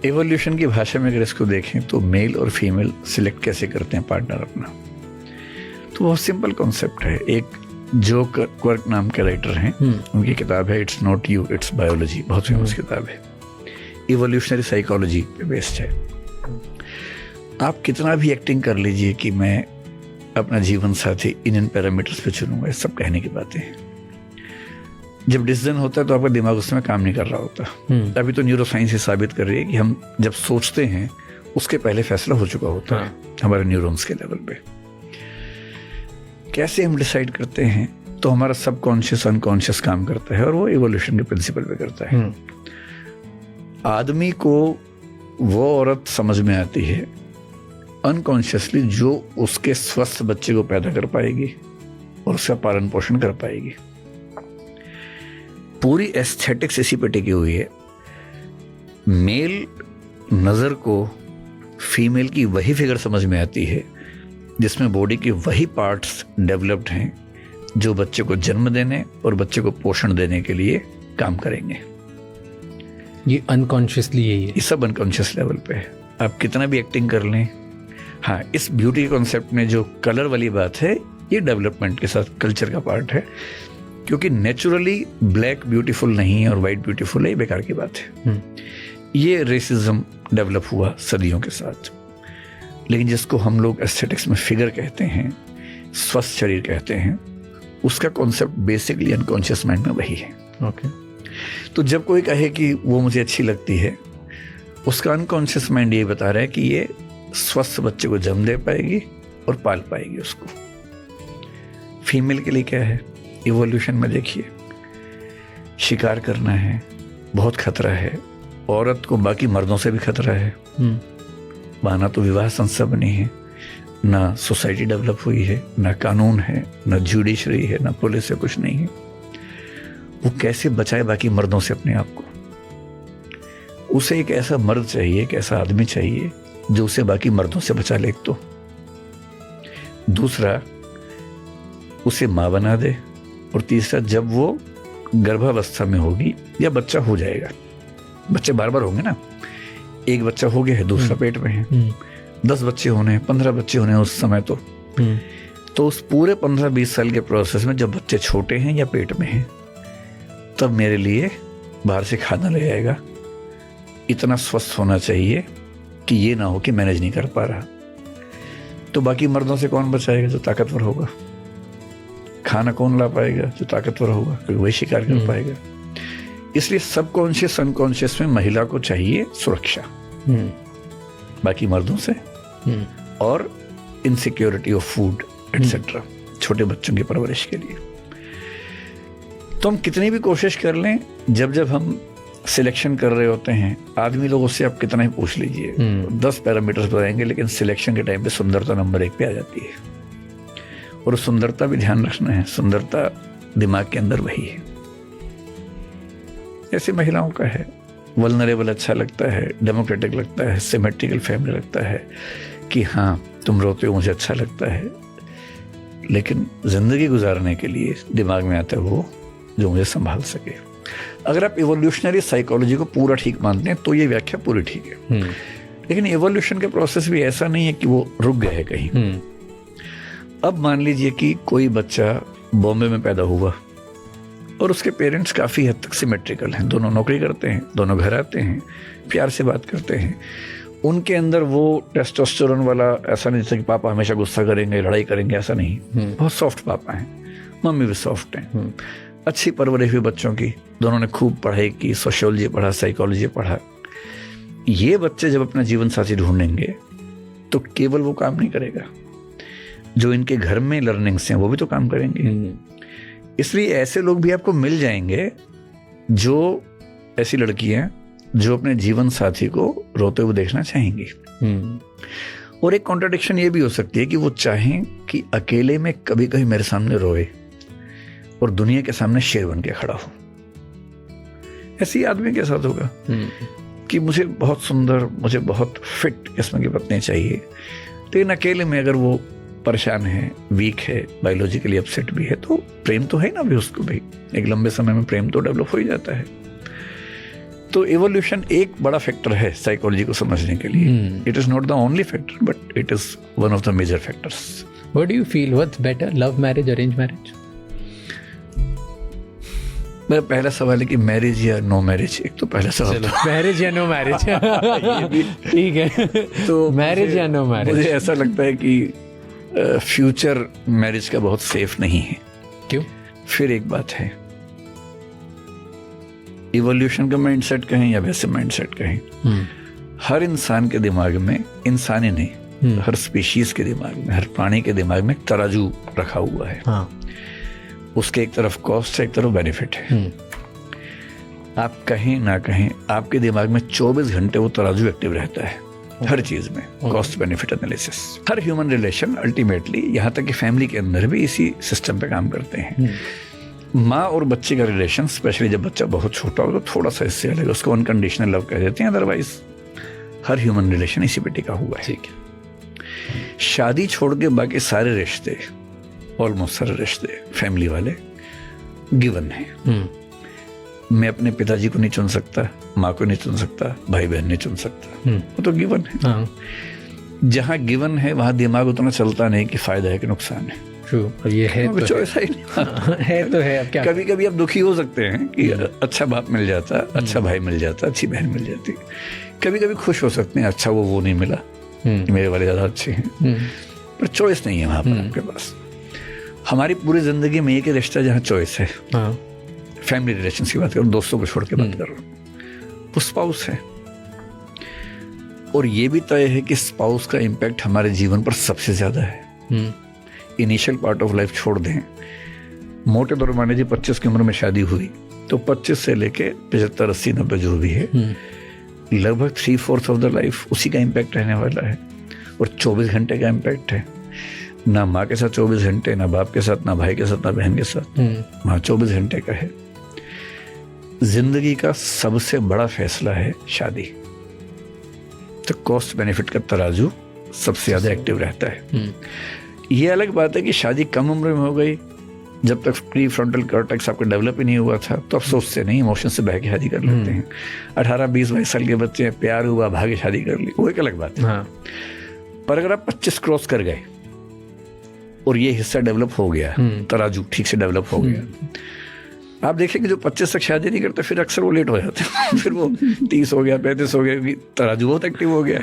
एवोल्यूशन की भाषा में अगर इसको देखें तो मेल और फीमेल सिलेक्ट कैसे करते हैं पार्टनर अपना, तो बहुत सिंपल कॉन्सेप्ट है। एक जो क्वर्क नाम के राइटर हैं, उनकी किताब है it's not you it's biology, बहुत फेमस किताब है, इवोल्यूशनरी साइकोलॉजी पे बेस्ड है। आप कितना भी एक्टिंग कर लीजिए कि मैं अपना जीवन साथी इन पैरामीटर्स पे चुनूंगा, ये सब कहने की बातें हैं। जब डिसीजन होता है तो आपका दिमाग उसमें काम नहीं कर रहा होता। अभी तो न्यूरोसाइंस ये साबित कर रही है कि हम जब सोचते हैं उसके पहले फैसला हो चुका होता है हमारे न्यूरॉन्स के लेवल पे। कैसे हम डिसाइड करते हैं, तो हमारा सबकॉन्शियस अनकॉन्शियस काम करता है और वो इवोल्यूशन के प्रिंसिपल पे करता है। आदमी को वो औरत समझ में आती है अनकॉन्शियसली जो उसके स्वस्थ बच्चे को पैदा कर पाएगी और उसका पालन पोषण कर पाएगी। पूरी एस्थेटिक्स इसी पे टिकी हुई है। मेल नज़र को फीमेल की वही फिगर समझ में आती है जिसमें बॉडी के वही पार्ट्स डेवलप्ड हैं जो बच्चे को जन्म देने और बच्चे को पोषण देने के लिए काम करेंगे। ये अनकॉन्शियसली यही है, ये सब अनकॉन्शियस लेवल पे है। आप कितना भी एक्टिंग कर लें, हाँ, इस ब्यूटी कॉन्सेप्ट में जो कलर वाली बात है ये डेवलपमेंट के साथ कल्चर का पार्ट है, क्योंकि नेचुरली ब्लैक ब्यूटीफुल नहीं है और वाइट ब्यूटीफुल है, ये बेकार की बात है। ये रेसिज्म डेवलप हुआ सदियों के साथ। लेकिन जिसको हम लोग एस्थेटिक्स में फिगर कहते हैं, स्वस्थ शरीर कहते हैं, उसका कॉन्सेप्ट बेसिकली अनकॉन्शियस माइंड में वही है। ओके। तो जब कोई कहे कि वो मुझे अच्छी लगती है, उसका अनकॉन्शियस माइंड ये बता रहा है कि ये स्वस्थ बच्चे को जन्म दे पाएगी और पाल पाएगी उसको। फीमेल के लिए क्या है, इवोल्यूशन में देखिए, शिकार करना है, बहुत खतरा है। औरत को बाकी मर्दों से भी खतरा है। वहाँ ना तो विवाह संस्था बनी है, ना सोसाइटी डेवलप हुई है, ना कानून है, ना जुडिशरी है, ना पुलिस है, कुछ नहीं है। वो कैसे बचाए बाकी मर्दों से अपने आप को? उसे एक ऐसा मर्द चाहिए, एक ऐसा आदमी चाहिए जो उसे बाकी मर्दों से बचा ले। तो दूसरा, उसे माँ बना दे। और तीसरा, जब वो गर्भावस्था में होगी या बच्चा हो जाएगा, बच्चे बार बार होंगे ना, एक बच्चा हो गया है, दूसरा पेट में है, 10 बच्चे होने हैं, 15 बच्चे होने हैं उस समय, तो उस पूरे 15-20 साल के प्रोसेस में जब बच्चे छोटे हैं या पेट में हैं, तब मेरे लिए बाहर से खाना ले आएगा। इतना स्वस्थ होना चाहिए कि ये ना हो कि मैनेज नहीं कर पा रहा। तो बाकी मर्दों से कौन बचाएगा? जो ताकतवर होगा। खाना कौन ला पाएगा? जो ताकतवर होगा, क्योंकि वही शिकार कर पाएगा। इसलिए सबकॉन्शियस अनकॉन्शियस में महिला को चाहिए सुरक्षा बाकी मर्दों से, और इनसिक्योरिटी ऑफ फूड एटसेट्रा, छोटे बच्चों की परवरिश के लिए। तो हम कितनी भी कोशिश कर लें, जब हम सिलेक्शन कर रहे होते हैं, आदमी लोगों से आप कितना ही पूछ लीजिए, 10 पैरामीटर्स बताएंगे, लेकिन सिलेक्शन के टाइम पे सुंदरता नंबर 1 पे आ जाती है। और सुंदरता भी ध्यान रखना है, सुंदरता दिमाग के अंदर वही है। ऐसी महिलाओं का है। वल्नरेबल अच्छा लगता है, डेमोक्रेटिक लगता है, सिमेट्रिकल फैमिली लगता है कि हाँ तुम रोते हो मुझे अच्छा लगता है, लेकिन ज़िंदगी गुजारने के लिए दिमाग में आता है वो जो मुझे संभाल सके। अगर आप इवोल्यूशनरी साइकोलॉजी को पूरा ठीक मानते हैं तो ये व्याख्या पूरी ठीक है। लेकिन इवोल्यूशन के प्रोसेस भी ऐसा नहीं है कि वो रुक गया है कहीं। अब मान लीजिए कि कोई बच्चा बॉम्बे में पैदा हुआ और उसके पेरेंट्स काफ़ी हद तक सिमेट्रिकल हैं, दोनों नौकरी करते हैं, दोनों घर आते हैं, प्यार से बात करते हैं। उनके अंदर वो टेस्टोस्टेरोन वाला ऐसा नहीं जैसे कि पापा हमेशा गुस्सा करेंगे, लड़ाई करेंगे, ऐसा नहीं। बहुत सॉफ्ट पापा हैं, मम्मी भी सॉफ्ट हैं। अच्छी परवरिश हुई बच्चों की, दोनों ने खूब पढ़ाई की, सोशियोलॉजी पढ़ा, साइकोलॉजी पढ़ा। ये बच्चे जब अपना जीवन साथी ढूंढेंगे तो केवल वो काम नहीं करेगा, जो इनके घर में लर्निंग्स हैं वो भी तो काम करेंगे। इसलिए ऐसे लोग भी आपको मिल जाएंगे, जो ऐसी लड़कियां जो अपने जीवन साथी को रोते हुए देखना चाहेंगी। और एक कॉन्ट्राडिक्शन ये भी हो सकती है कि वो चाहें कि अकेले में कभी कभी मेरे सामने रोए और दुनिया के सामने शेर बन के खड़ा हो। ऐसी आदमी के साथ होगा कि मुझे बहुत सुंदर, मुझे बहुत फिट किस्म की पत्नी चाहिए, लेकिन अकेले में अगर वो परेशान है, वीक है, बायोलॉजिकली अपसेट भी है, तो प्रेम तो है ना भी उसको भी। एक लंबे समय में प्रेम तो डेवलप हो ही जाता है। तो इवोल्यूशन एक बड़ा फैक्टर है साइकोलॉजी को समझने के लिए। It is not the only factor but it is one of the major factors. What do you feel, what's better, love marriage, arrange marriage? मेरा पहला सवाल है कि मैरिज या नो मैरिज। एक तो पहला सवाल मैरिज या नो मैरिज। ठीक है, तो मैरिज या नो मैरिज। मुझे ऐसा लगता है कि फ्यूचर मैरिज का बहुत सेफ नहीं है। क्यों? फिर एक बात है, इवोल्यूशन का माइंडसेट कहें या वैसे माइंडसेट कहें, हर इंसान के दिमाग में, इंसानी नहीं, हर स्पीशीज के दिमाग में, हर प्राणी के दिमाग में तराजू रखा हुआ है। हाँ। उसके एक तरफ कॉस्ट है, एक तरफ बेनिफिट है। आप कहें ना कहें, आपके दिमाग में 24 घंटे वो तराजू एक्टिव रहता है हर चीज में। Cost benefit analysis. हर ह्यूमन रिलेशन अल्टीमेटली, यहाँ तक कि फैमिली के अंदर भी इसी सिस्टम पे काम करते हैं। माँ और बच्चे का रिलेशन, स्पेशली जब बच्चा बहुत छोटा हो तो थोड़ा सा इससे अलग, उसको अनकंडीशनल लव कह देते हैं। अदरवाइज हर ह्यूमन रिलेशन इसी पे टिका हुआ है। ठीक है। शादी छोड़ के बाकी सारे रिश्ते, ऑलमोस्ट सारे रिश्ते फैमिली वाले गिवन है। मैं अपने पिताजी को नहीं चुन सकता, माँ को नहीं चुन सकता, भाई बहन नहीं चुन सकता, वो तो गिवन है। हाँ। जहाँ गिवन है वहाँ दिमाग उतना चलता नहीं कि फायदा है कि नुकसान है। ये है तो चॉइस ही नहीं। है तो है। अब क्या, कभी कभी आप दुखी हो सकते हैं कि अच्छा बाप मिल जाता, अच्छा भाई मिल जाता, अच्छी बहन मिल जाती। कभी कभी खुश हो सकते हैं, अच्छा वो नहीं मिला, मेरे वाले ज्यादा अच्छे हैं। पर चॉइस नहीं है वहाँ पर आपके पास। हमारी पूरी जिंदगी में एक ही रिश्ता जहाँ चॉइस है, फैमिली रिलेशन की बात करूँ, दोस्तों को छोड़ के बात कर रहा हूँ, वो स्पाउस है। और ये भी तय है कि स्पाउस का इम्पैक्ट हमारे जीवन पर सबसे ज्यादा है। इनिशियल पार्ट ऑफ लाइफ छोड़ दें, मोटे तौर मान लीजिए 25 की उम्र में शादी हुई तो 25 से लेके 75, 80, 90 जो भी है, लगभग 3/4 ऑफ द लाइफ उसी का इम्पैक्ट रहने वाला है। और 24 घंटे का इम्पैक्ट है। ना माँ के साथ 24 घंटे, ना बाप के साथ, ना भाई के साथ, ना बहन के साथ, वहाँ 24 घंटे का है। जिंदगी का सबसे बड़ा फैसला है शादी। तो कॉस्ट बेनिफिट का तराजू सबसे ज्यादा एक्टिव रहता है। ये अलग बात है कि शादी कम उम्र में हो गई, जब तक प्री फ्रंटल कॉर्टेक्स आपका डेवलप ही नहीं हुआ था, तो आप सोचते नहीं, इमोशन से बह के शादी कर लेते हैं। 18, 20, 22 साल के बच्चे हैं, प्यार हुआ, भागे शादी कर ली, वो एक अलग बात है। हाँ। पर अगर आप 25 क्रॉस कर गए और ये हिस्सा डेवलप हो गया, तराजू ठीक से डेवलप हो गया, आप देखेंगे जो 25 तक शादी नहीं करते फिर अक्सर वो लेट हो जाते हैं। फिर वो 30 हो गया, 35 हो गया, तराजू बहुत एक्टिव हो गया।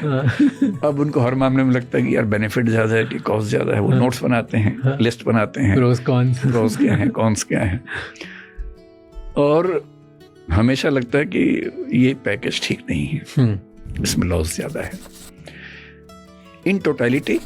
अब उनको हर मामले में लगता है कि यार बेनिफिट ज्यादा है कि कॉस्ट ज्यादा है। वो नोट्स बनाते हैं, लिस्ट बनाते हैं, प्रोस क्या है, कॉन्स क्या है, और हमेशा लगता है कि ये पैकेज ठीक नहीं है, इसमें लॉस ज्यादा है। In totality